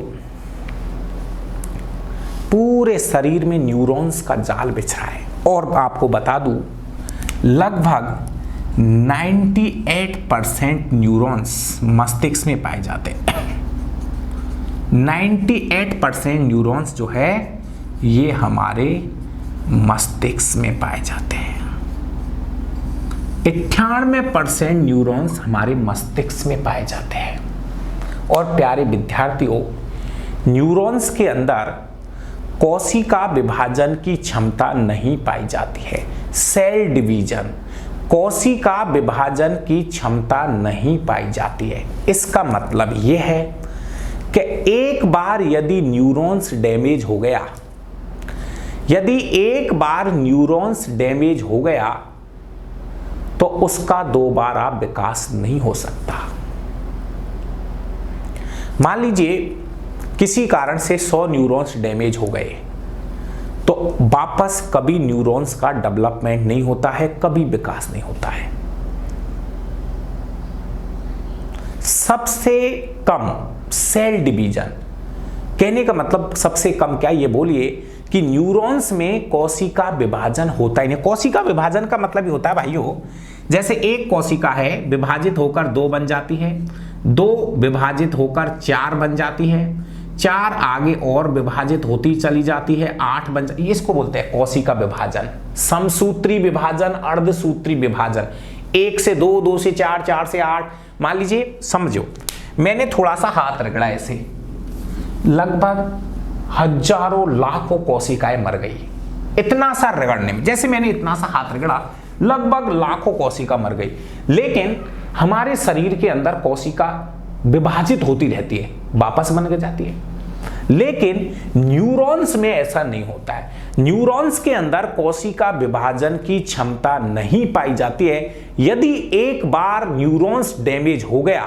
पूरे शरीर में न्यूरॉन्स का जाल बिछ रहा है और आपको बता दूं लगभग 98% न्यूरॉन्स मस्तिष्क में पाए जाते हैं। 98% न्यूरॉन्स जो है ये हमारे मस्तिष्क में पाए जाते हैं। 98% न्यूरॉन्स हमारे मस्तिष्क में पाए जाते हैं। और प्यारे विद्यार्थियों, न्यूरॉन्स के अंदर कोशिका विभाजन की क्षमता नहीं पाई जाती है। सेल डिवीजन, कोशिका विभाजन की क्षमता नहीं पाई जाती है। इसका मतलब यह है कि एक बार यदि न्यूरॉन्स डैमेज हो गया, यदि एक बार न्यूरॉन्स डैमेज हो गया तो उसका दोबारा विकास नहीं हो सकता। मान लीजिए किसी कारण से 100 न्यूरॉन्स डैमेज हो गए तो वापस कभी न्यूरॉन्स का डेवलपमेंट नहीं होता है, कभी विकास नहीं होता है। सबसे कम सेल डिवीजन, कहने का मतलब सबसे कम क्या, ये बोलिए कि न्यूरॉन्स में कोशिका विभाजन होता ही नहीं। कोशिका विभाजन का मतलब ये होता है भाइयों, जैसे एक कोशिका है विभाजित होकर 2 बन जाती है, 2 विभाजित होकर 4 बन जाती है, 4 आगे और विभाजित होती चली जाती है, 8 बन जाती है। इसको बोलते हैं कोशिका विभाजन। समसूत्री विभाजन, अर्धसूत्री विभाजन, 1 से 2, 2 से 4, 4 से 8। मान लीजिए, समझो मैंने थोड़ा सा हाथ रगड़ा, ऐसे लगभग हजारों लाखों कोशिकाएं मर गई। इतना सा रगड़ने में, जैसे मैंने इतना सा हाथ रगड़ा, लगभग लाखों कोशिका मर गई। लेकिन हमारे शरीर के अंदर कोशिका विभाजित होती रहती है, वापस बन के जाती है। लेकिन न्यूरॉन्स में ऐसा नहीं होता है। न्यूरॉन्स के अंदर कोशिका विभाजन की क्षमता नहीं पाई जाती है। यदि एक बार न्यूरॉन्स डैमेज हो गया,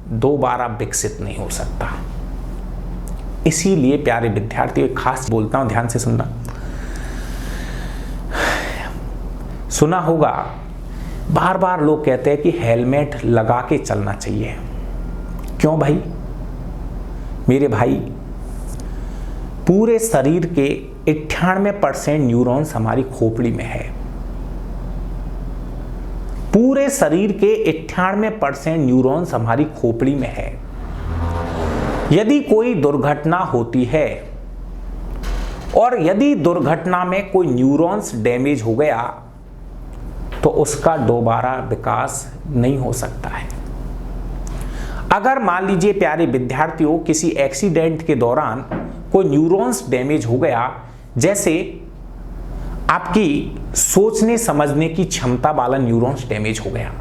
दोबारा विकसित नहीं हो सकता। इसीलिए प्यारे विद्यार्थियों, एक खास बोलता हूं, ध्यान से सुनना। सुना होगा, बार बार लोग कहते हैं कि हेलमेट लगा के चलना चाहिए। क्यों भाई? मेरे भाई, पूरे शरीर के 98% न्यूरॉन्स हमारी खोपड़ी में है। पूरे शरीर के 98% न्यूरॉन्स हमारी खोपड़ी में है। यदि कोई दुर्घटना होती है और यदि दुर्घटना में कोई न्यूरॉन्स डैमेज हो गया तो उसका दोबारा विकास नहीं हो सकता है। अगर मान लीजिए प्यारे विद्यार्थियों, किसी एक्सीडेंट के दौरान कोई न्यूरॉन्स डैमेज हो गया, जैसे आपकी सोचने समझने की क्षमता वाला न्यूरॉन्स डैमेज हो गया,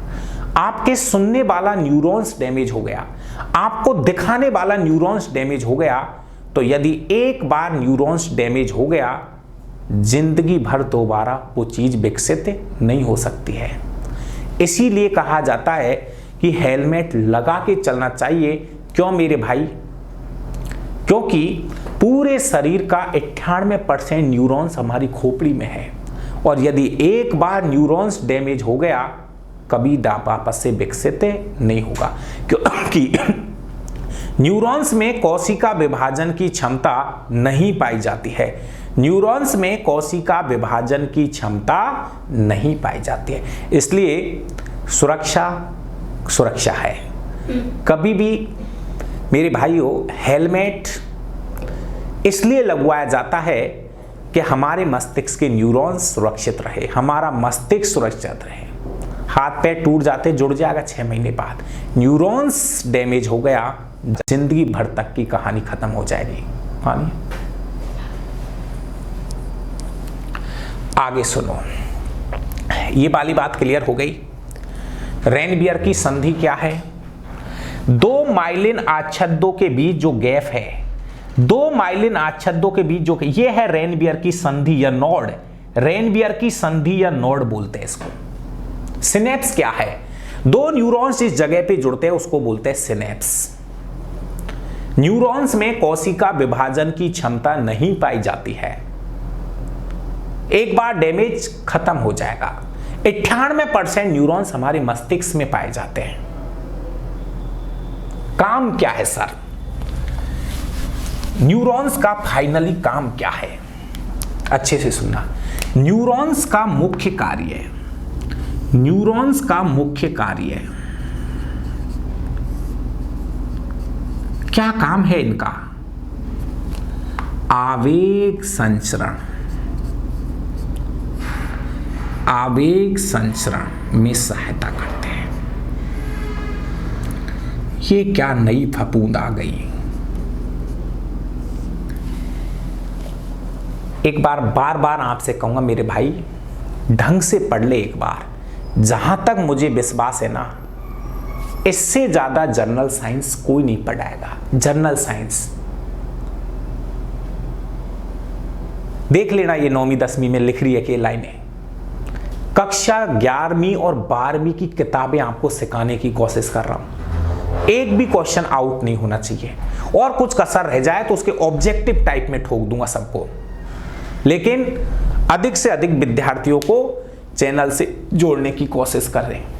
आपके सुनने वाला न्यूरॉन्स डैमेज हो गया, आपको दिखाने वाला न्यूरॉन्स डैमेज हो गया, तो यदि एक बार न्यूरॉन्स डैमेज हो गया, जिंदगी भर दोबारा वो चीज विकसित नहीं हो सकती है। इसीलिए कहा जाता है कि हेलमेट लगा के चलना चाहिए। क्यों मेरे भाई? क्योंकि पूरे शरीर का 98% न्यूरॉन्स हमारी खोपड़ी में है और यदि एक बार न्यूरॉन्स डैमेज हो गया, कभी वापस से विकसित नहीं होगा। क्योंकि न्यूरॉन्स में कोशिका विभाजन की क्षमता नहीं पाई जाती है। न्यूरॉन्स में कोशिका विभाजन की क्षमता नहीं पाई जाती है। इसलिए सुरक्षा है। कभी भी मेरे भाइयों, हेलमेट इसलिए लगवाया जाता है कि हमारे मस्तिष्क के न्यूरॉन्स सुरक्षित रहे, हमारा मस्तिष्क सुरक्षित रहे। हाथ पैर टूट जाते, जुड़ जाएगा 6 महीने बाद। न्यूरॉन्स डैमेज हो गया, जिंदगी भर तक की कहानी खत्म हो जाएगी। आगे सुनो, ये वाली बात क्लियर हो गई। रेनबियर की संधि क्या है? 2 माइलिन आच्छादों के बीच जो गैप है, दो माइलिन आच्छादों के बीच जो ये है रेनबियर की संधि या नोड, रेनबियर की संधि या नोड बोलते हैं इसको। सिनेप्स क्या है? दो न्यूरॉन्स इस जगह पे जुड़ते हैं उसको बोलते हैं सिनेप्स। न्यूरॉन्स में कोशिका विभाजन की क्षमता नहीं पाई जाती है, एक बार डैमेज खत्म हो जाएगा। 98% न्यूरॉन्स हमारे मस्तिष्क में पाए जाते हैं। काम क्या है सर? न्यूरॉन्स का फाइनली काम क्या है? अच्छे से सुनना। न्यूरॉन्स का मुख्य कार्य, न्यूरॉन्स का मुख्य कार्य क्या काम है इनका? आवेग संचरण, आवेग संचरण में सहायता करते हैं। ये क्या नई फफूंद आ गई? एक बार बार बार आपसे कहूंगा मेरे भाई, ढंग से पढ़ ले एक बार। जहां तक मुझे विश्वास है ना, इससे ज्यादा जनरल साइंस कोई नहीं पढ़ाएगा। जनरल साइंस देख लेना, ये 9वीं 10वीं में लिख रही है कि लाइनें। कक्षा 11वीं और 12वीं की किताबें आपको सिखाने की कोशिश कर रहा हूं। एक भी क्वेश्चन आउट नहीं होना चाहिए, और कुछ कसर रह जाए तो उसके ऑब्जेक्टिव टाइप में ठोक दूंगा सबको। लेकिन अधिक से अधिक विद्यार्थियों को चैनल से जोड़ने की कोशिश कर रहे हैं।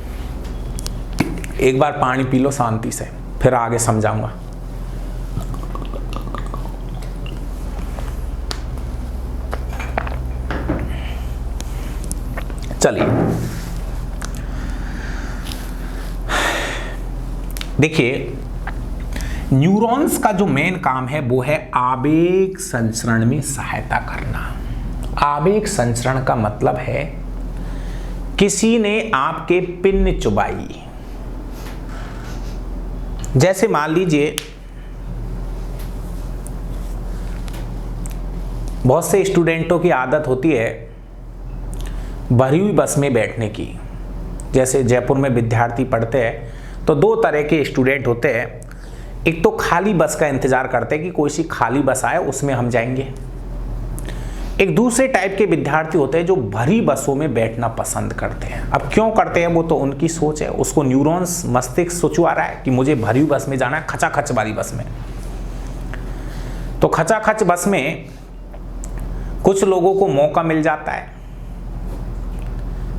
एक बार पानी पी लो शांति से, फिर आगे समझाऊंगा। चलिए देखिए, न्यूरॉन्स का जो मेन काम है वो है आवेग संचरण में सहायता करना। आवेग संचरण का मतलब है किसी ने आपके पिन चुबाई। जैसे मान लीजिए बहुत से स्टूडेंटों की आदत होती है भरी हुई बस में बैठने की। जैसे जयपुर में विद्यार्थी पढ़ते हैं तो दो तरह के स्टूडेंट होते हैं। एक तो खाली बस का इंतजार करते हैं कि कोई सी खाली बस आए उसमें हम जाएंगे। एक दूसरे टाइप के विद्यार्थी होते हैं जो भरी बसों में बैठना पसंद करते हैं। अब क्यों करते हैं वो तो उनकी सोच है, उसको न्यूरॉन्स मस्तिष्क सोचवा रहा है कि मुझे भरी हुई बस में जाना है, खचाखच वाली बस में। तो खचाखच बस में कुछ लोगों को मौका मिल जाता है,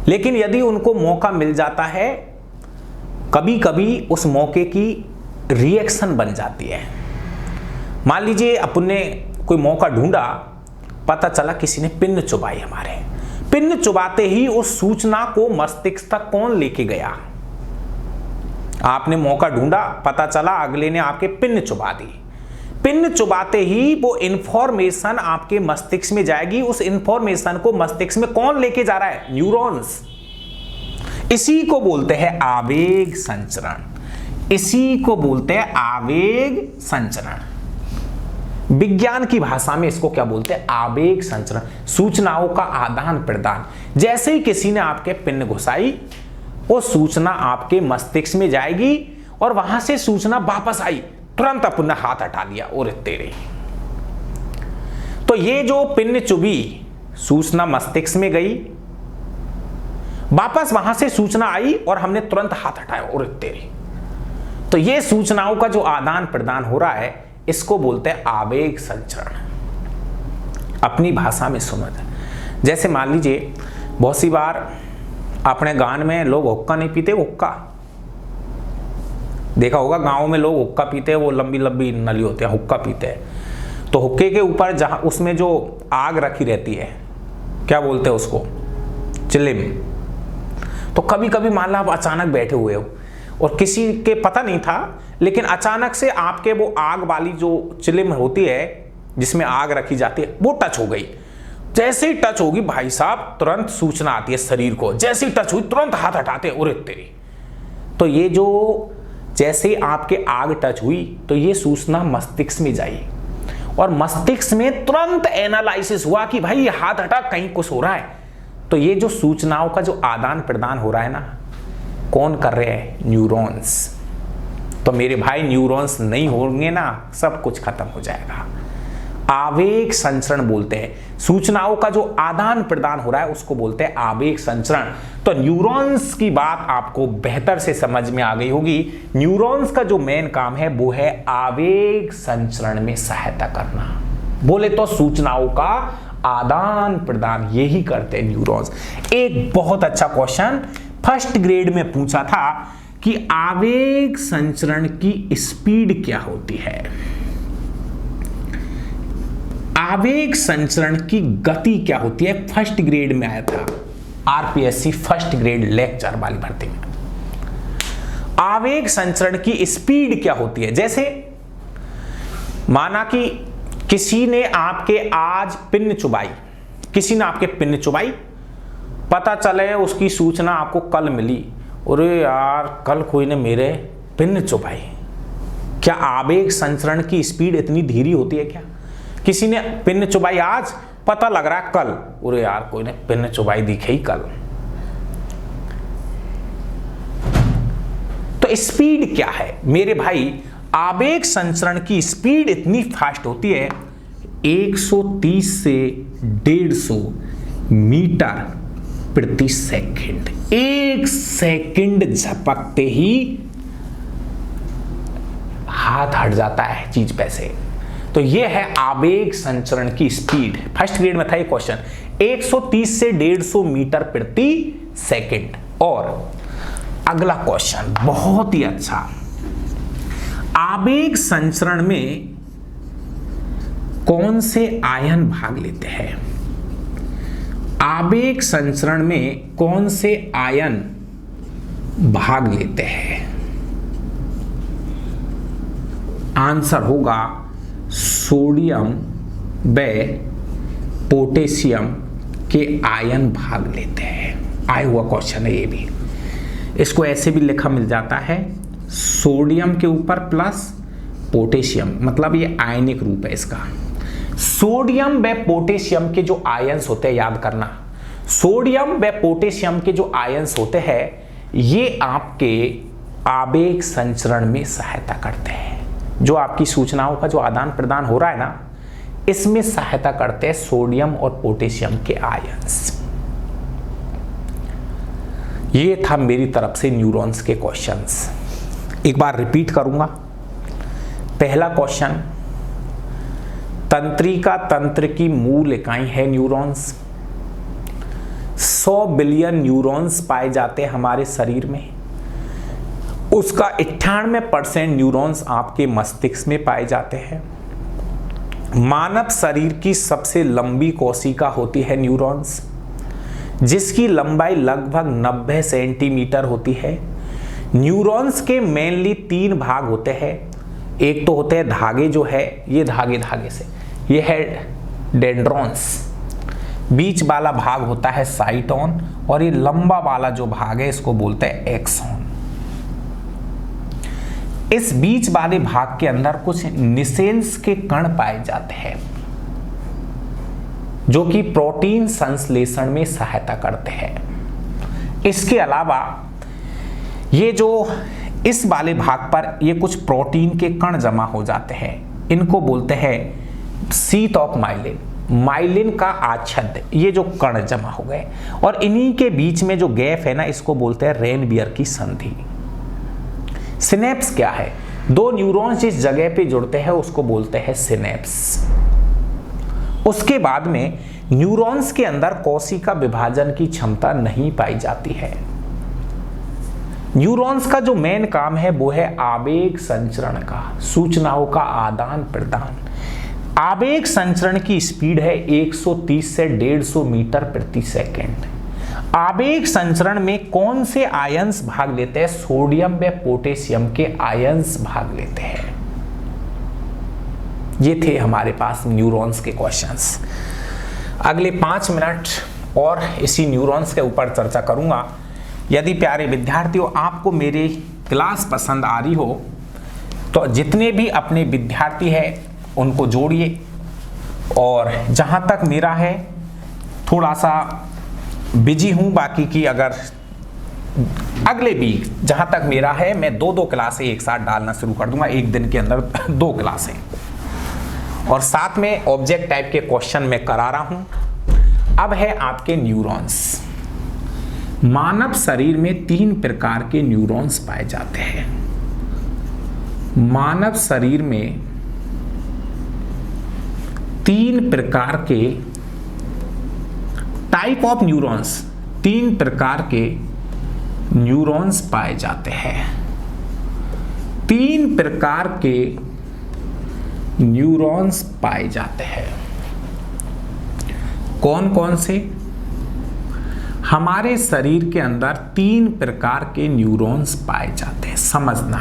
लेकिन यदि उनको मौका मिल जाता है, कभी कभी उस मौके की रिएक्शन बन जाती है। मान लीजिए अपन ने कोई मौका ढूंढा, पता चला किसी ने पिन चुबाई हमारे। पिन चुबाते ही उस सूचना को मस्तिष्क तक कौन लेके गया? आपने मौका ढूंढा, पता चला अगले ने आपके पिन चुबा दी। पिन चुबाते ही वो इंफॉर्मेशन आपके मस्तिष्क में जाएगी। उस इंफॉर्मेशन को मस्तिष्क में कौन लेके जा रहा है? न्यूरॉन्स। इसी को बोलते हैं आवेग संचरण। इसी को बोलते हैं आवेग संचरण। विज्ञान की भाषा में इसको क्या बोलते हैं? आवेग संचरण। सूचनाओं का आदान प्रदान। जैसे ही किसी ने आपके पिन घुसाई, वो सूचना आपके मस्तिष्क में जाएगी और वहां से सूचना वापस आई, तुरंत अपन हाथ हटा लिया और तेरे। तो ये जो पिन चुभी, सूचना मस्तिष्क में गई, वापस वहां से सूचना आई और हमने तुरंत हाथ हटाया और तेरे। तो ये सूचनाओं का जो आदान प्रदान हो रहा है, इसको बोलते हैं आवेग संचरण। अपनी भाषा में समझ। जैसे मान लीजिए बहुत सी बार अपने गांव में लोग हुक्का नहीं पीते, हुक्का देखा होगा, गांव में लोग हुक्का पीते हैं, वो लंबी लंबी नली होती है, हुक्का पीते हैं। तो हुक्के के ऊपर जहां उसमें जो आग रखी रहती है, क्या बोलते हैं उसको? चिलिम। तो कभी कभी मान लो आप अचानक बैठे हुए हो और किसी के पता नहीं था, लेकिन अचानक से आपके वो आग वाली जो चिलिम होती है जिसमें आग रखी जाती है, वो टच हो गई। जैसे ही टच होगी भाई साहब, तुरंत सूचना आती है शरीर को। जैसे ही टच हुई तुरंत हाथ हटाते हैं, उरे तेरी। तो ये जो जैसे आपके आग टच हुई तो ये सूचना मस्तिष्क में जाई और मस्तिष्क में तुरंत एनालिसिस हुआ कि भाई ये हाथ हटा, कहीं कुछ हो रहा है। तो ये जो सूचनाओं का जो आदान प्रदान हो रहा है ना, कौन कर रहे हैं? न्यूरॉन्स। तो मेरे भाई न्यूरॉन्स नहीं होंगे ना, सब कुछ खत्म हो जाएगा। आवेग संचरण बोलते हैं। सूचनाओं का जो आदान प्रदान हो रहा है उसको बोलते हैं आवेग संचरण। तो न्यूरॉन्स की बात आपको बेहतर से समझ में आ गई होगी। न्यूरॉन्स का जो मेन काम है वो है आवेग संचरण में सहायता करना। बोले तो सूचनाओं का आदान प्रदान यही करते हैं न्यूरॉन्स। एक बहुत अच्छा क्वेश्चन फर्स्ट ग्रेड में पूछा था कि आवेग संचरण की स्पीड क्या होती है, आवेग संचरण की गति क्या होती है, फर्स्ट ग्रेड में आया था आरपीएससी फर्स्ट ग्रेड लेक्चर वाली भर्ती में। आवेग संचरण की स्पीड क्या होती है, जैसे माना कि किसी ने आपके आज पिन चुबाई, किसी ने आपके पिन चुबाई, पता चले उसकी सूचना आपको कल मिली, अरे यार कल कोई ने मेरे पिन चुबाई। क्या आवेग संचरण की स्पीड इतनी धीरी होती है क्या? किसी ने पिन चुबाई आज, पता लग रहा है कल, अरे यार कोई ने पिन चुबाई दिखे ही कल। तो स्पीड क्या है मेरे भाई? आवेग संचरण की स्पीड इतनी फास्ट होती है 130 से 150 मीटर प्रति सेकंड। एक सेकंड झपकते ही हाथ हट जाता है चीज पे से। तो यह है आवेग संचरण की स्पीड। फर्स्ट ग्रेड में था ये क्वेश्चन, 130 से 150 मीटर प्रति सेकंड। और अगला क्वेश्चन बहुत ही अच्छा, आवेग संचरण में कौन से आयन भाग लेते हैं? आवेग संचरण में कौन से आयन भाग लेते हैं? आंसर होगा सोडियम व पोटेशियम के आयन भाग लेते हैं। आया हुआ क्वेश्चन है ये भी। इसको ऐसे भी लिखा मिल जाता है, सोडियम के ऊपर प्लस पोटेशियम, मतलब ये आयनिक रूप है इसका। सोडियम व पोटेशियम के जो आयंस होते हैं, याद करना, सोडियम व पोटेशियम के जो आयंस होते हैं ये आपके आवेग संचरण में सहायता करते हैं। जो आपकी सूचनाओं का जो आदान प्रदान हो रहा है ना, इसमें सहायता करते हैं सोडियम और पोटेशियम के आयंस। ये था मेरी तरफ से न्यूरॉन्स के क्वेश्चंस। एक बार रिपीट करूंगा। पहला क्वेश्चन, तंत्रिका तंत्र की मूल इकाई है न्यूरॉन्स। 100 बिलियन न्यूरॉन्स पाए जाते हैं हमारे शरीर में। उसका 98% न्यूरॉन्स आपके मस्तिष्क में पाए जाते हैं। मानव शरीर की सबसे लंबी कोशिका होती है न्यूरॉन्स, जिसकी लंबाई लगभग 90 सेंटीमीटर होती है। न्यूरॉन्स के मेनली 3 भाग होते हैं। एक तो होते हैं धागे, जो है ये धागे से, ये है डेंड्रॉन्स। बीच वाला भाग होता है साइटोन, और ये लंबा वाला जो भाग है इसको बोलते हैं एक्सॉन। इस बीच वाले भाग के अंदर कुछ निसेंस के कण पाए जाते हैं जो कि प्रोटीन संश्लेषण में सहायता करते हैं। इसके अलावा ये जो इस वाले भाग पर ये कुछ प्रोटीन के कण जमा हो जाते हैं, इनको बोलते हैं शीथ ऑफ माइलिन। माइलिन का आच्छादन, ये जो कण जमा हो गए, और इन्हीं के बीच में जो गैप है ना, इसको बोलते हैं रेनबियर की संधि। सिनेप्स क्या है? 2 न्यूरॉन्स जिस जगह पे जुड़ते हैं उसको बोलते हैं सिनेप्स। उसके बाद में न्यूरॉन्स के अंदर कोशिका विभाजन की क्षमता नहीं पाई जाती है। न्यूरॉन्स का जो मेन काम है वो है आवेग संचरण का, सूचनाओं का आदान प्रदान। आवेग संचरण की स्पीड है 130 से 150 मीटर प्रति सेकंड। आवेग संचरण में कौन से आयंस भाग लेते हैं? सोडियम व पोटेशियम के आयंस भाग लेते हैं। ये थे हमारे पास न्यूरॉन्स के क्वेश्चंस। अगले 5 मिनट और इसी न्यूरॉन्स के ऊपर चर्चा करूंगा। यदि प्यारे विद्यार्थियों आपको मेरी क्लास पसंद आ रही हो तो जितने भी अपने विद्यार्थी हैं उनको जोड़िए, और जहां तक मेरा है थोड़ा सा बिजी हूं, बाकी की अगर अगले वीक जहां तक मेरा है मैं 2-2 क्लासें एक साथ डालना शुरू कर दूंगा, एक दिन के अंदर 2 क्लासें। और साथ में ऑब्जेक्ट टाइप के क्वेश्चन मैं करा रहा हूं। अब है आपके न्यूरॉन्स। मानव शरीर में 3 प्रकार के न्यूरॉन्स पाए जाते हैं। मानव शरीर में 3 प्रकार के टाइप ऑफ न्यूरॉन्स, 3 प्रकार के न्यूरॉन्स पाए जाते हैं। 3 प्रकार के न्यूरॉन्स पाए जाते हैं। कौन कौन से? हमारे शरीर के अंदर 3 प्रकार के न्यूरॉन्स पाए जाते हैं, समझना।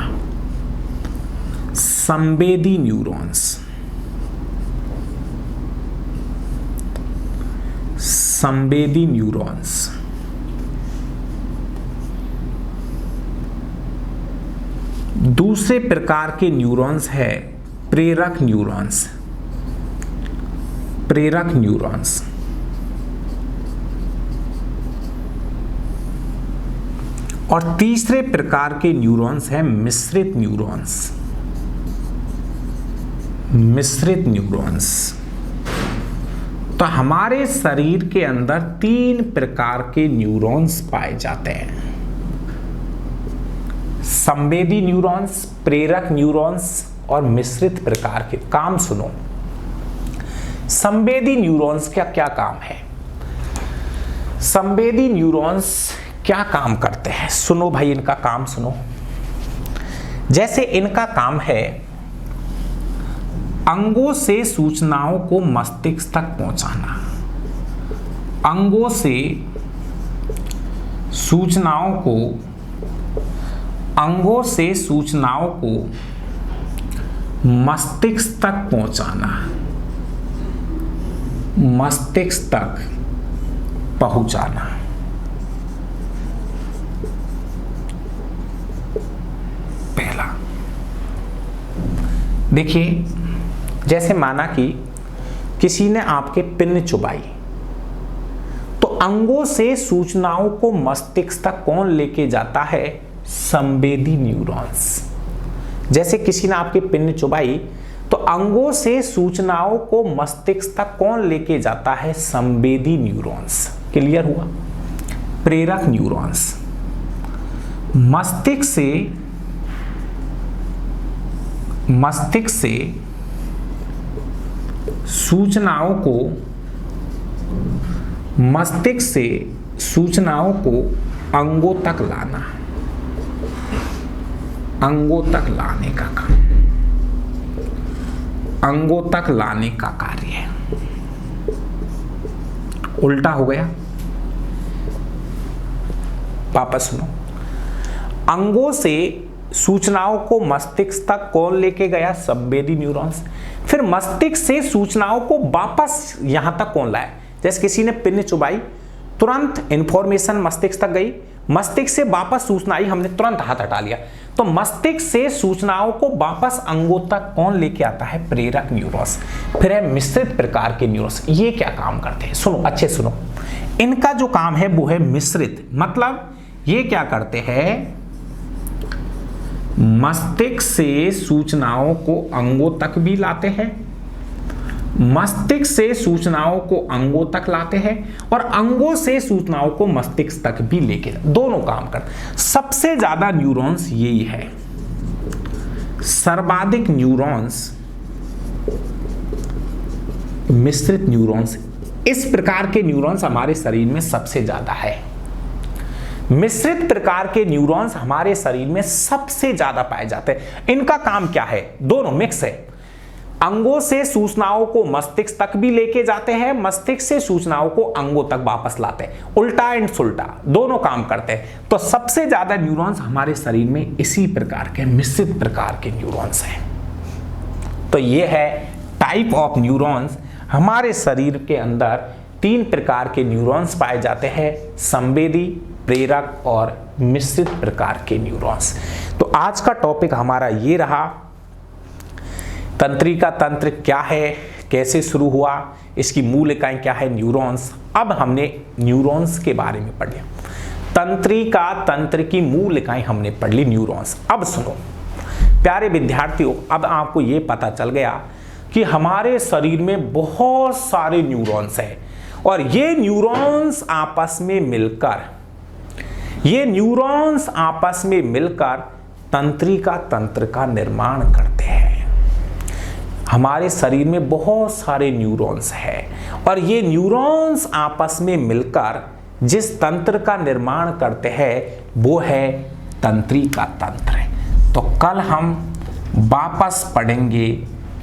संवेदी न्यूरॉन्स, संवेदी न्यूरॉन्स, दूसरे प्रकार के न्यूरॉन्स है प्रेरक न्यूरॉन्स, प्रेरक न्यूरॉन्स। और तीसरे प्रकार के न्यूरॉन्स हैं मिश्रित न्यूरॉन्स, मिश्रित न्यूरॉन्स। तो हमारे शरीर के अंदर 3 प्रकार के न्यूरॉन्स पाए जाते हैं। संवेदी न्यूरॉन्स, प्रेरक न्यूरॉन्स और मिश्रित प्रकार के। काम सुनो, संवेदी न्यूरॉन्स का क्या काम है? संवेदी न्यूरॉन्स क्या काम करते हैं? सुनो भाई, इनका काम सुनो। जैसे इनका काम है अंगों से सूचनाओं को मस्तिष्क तक पहुंचाना, अंगों से सूचनाओं को, अंगों से सूचनाओं को मस्तिष्क तक पहुंचाना, मस्तिष्क तक पहुंचाना। पहला देखिए, जैसे माना कि किसी ने आपके पिन चुबाई, तो अंगों से सूचनाओं को मस्तिष्क तक कौन लेके जाता है? संवेदी न्यूरॉन्स। जैसे किसी ने आपके पिन चुबाई, तो अंगों से सूचनाओं को मस्तिष्क तक कौन लेके जाता है? संवेदी न्यूरॉन्स। क्लियर हुआ? प्रेरक न्यूरॉन्स मस्तिष्क से सूचनाओं को, मस्तिष्क से सूचनाओं को अंगों तक लाना, अंगों तक लाने का काम, अंगों तक लाने का कार्य है। उल्टा हो गया, वापस सुनो। अंगों से सूचनाओं को मस्तिष्क तक कौन लेके गया? संवेदी न्यूरॉन्स। फिर मस्तिष्क से सूचनाओं को वापस यहां तक कौन लाया? जैसे किसी ने पिन चुबाई, तुरंत इंफॉर्मेशन मस्तिष्क तक गई, मस्तिष्क से वापस सूचना आई, हमने तुरंत हाथ हटा लिया। तो मस्तिष्क से सूचनाओं को वापस अंगों तक कौन लेके आता है? प्रेरक न्यूरॉन्स। फिर है मिश्रित प्रकार के न्यूरॉन्स। ये क्या काम करते हैं? सुनो, अच्छे सुनो। इनका जो काम है वो है मिश्रित, मतलब ये क्या करते हैं? मस्तिष्क से सूचनाओं को अंगों तक भी लाते हैं, मस्तिष्क से सूचनाओं को अंगों तक लाते हैं और अंगों से सूचनाओं को मस्तिष्क तक भी लेके, दोनों काम करते। सबसे ज्यादा न्यूरॉन्स यही है। सर्वाधिक न्यूरॉन्स मिश्रित न्यूरॉन्स। इस प्रकार के न्यूरॉन्स हमारे शरीर में सबसे ज्यादा है। मिश्रित प्रकार के न्यूरॉन्स हमारे शरीर में सबसे ज्यादा पाए जाते हैं। इनका काम क्या है? दोनों मिक्स है। अंगों से सूचनाओं को मस्तिष्क तक भी लेके जाते हैं, मस्तिष्क से सूचनाओं को अंगों तक वापस लाते हैं। उल्टा एंड सुल्टा दोनों काम करते हैं। तो सबसे ज्यादा न्यूरॉन्स हमारे शरीर में इसी प्रकार के मिश्रित प्रकार के न्यूरॉन्स हैं। तो ये है टाइप ऑफ न्यूरॉन्स। हमारे शरीर के अंदर 3 प्रकार के न्यूरॉन्स पाए जाते हैं, संवेदी, प्रेरक और मिश्रित प्रकार के न्यूरॉन्स। तो आज का टॉपिक हमारा ये रहा, तंत्रिका तंत्र क्या है, कैसे शुरू हुआ, इसकी मूल इकाई क्या है, न्यूरॉन्स। अब हमने न्यूरॉन्स के बारे में पढ़ लिया। तंत्रिका तंत्र की मूल इकाई हमने पढ़ ली, न्यूरॉन्स। अब सुनो प्यारे विद्यार्थियों, अब आपको ये पता चल गया कि हमारे शरीर में बहुत सारे न्यूरॉन्स हैं और ये न्यूरॉन्स आपस में मिलकर तंत्रिका तंत्र का निर्माण करते हैं। हमारे शरीर में बहुत सारे न्यूरॉन्स हैं और ये न्यूरॉन्स आपस में मिलकर जिस तंत्र का निर्माण करते हैं वो है तंत्रिका तंत्र। तो कल हम वापस पढ़ेंगे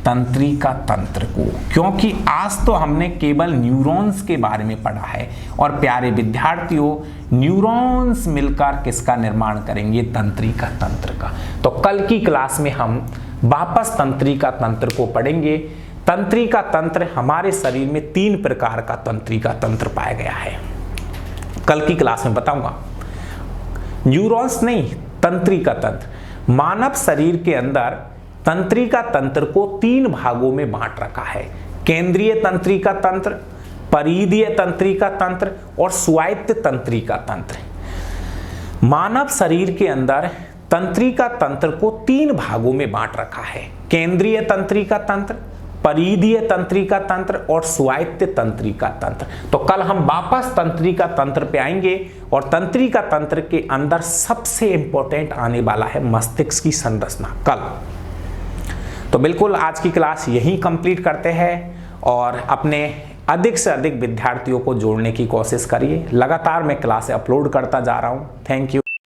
तंत्रिका तंत्र को, क्योंकि आज तो हमने केवल न्यूरॉन्स के बारे में पढ़ा है और प्यारे विद्यार्थियों, न्यूरॉन्स मिलकर किसका निर्माण करेंगे? तंत्रिका तंत्र का। तो कल की क्लास में हम वापस तंत्रिका तंत्र को पढ़ेंगे। तंत्रिका तंत्र, हमारे शरीर में 3 प्रकार का तंत्रिका तंत्र पाया गया है, कल की क्लास में बताऊंगा। न्यूरॉन्स नहीं, तंत्रिका तंत्र। मानव शरीर के अंदर तंत्रिका तंत्र को 3 भागों में बांट रखा है, केंद्रीय तंत्रिका तंत्र, परिधीय तंत्रिका तंत्र और स्वायत्त तंत्रिका तंत्र। मानव शरीर के अंदर तंत्रिका तंत्र को 3 भागों में बांट रखा है, केंद्रीय तंत्रिका तंत्र, परिधीय तंत्रिका तंत्र और स्वायत्त तंत्रिका तंत्र। तो कल हम वापस तंत्रिका तंत्र पे आएंगे और तंत्रिका तंत्र के अंदर सबसे इंपॉर्टेंट आने वाला है मस्तिष्क की संरचना कल। तो बिल्कुल आज की क्लास यहीं कंप्लीट करते हैं और अपने अधिक से अधिक विद्यार्थियों को जोड़ने की कोशिश करिए। लगातार मैं क्लास अपलोड करता जा रहा हूं। Thank you.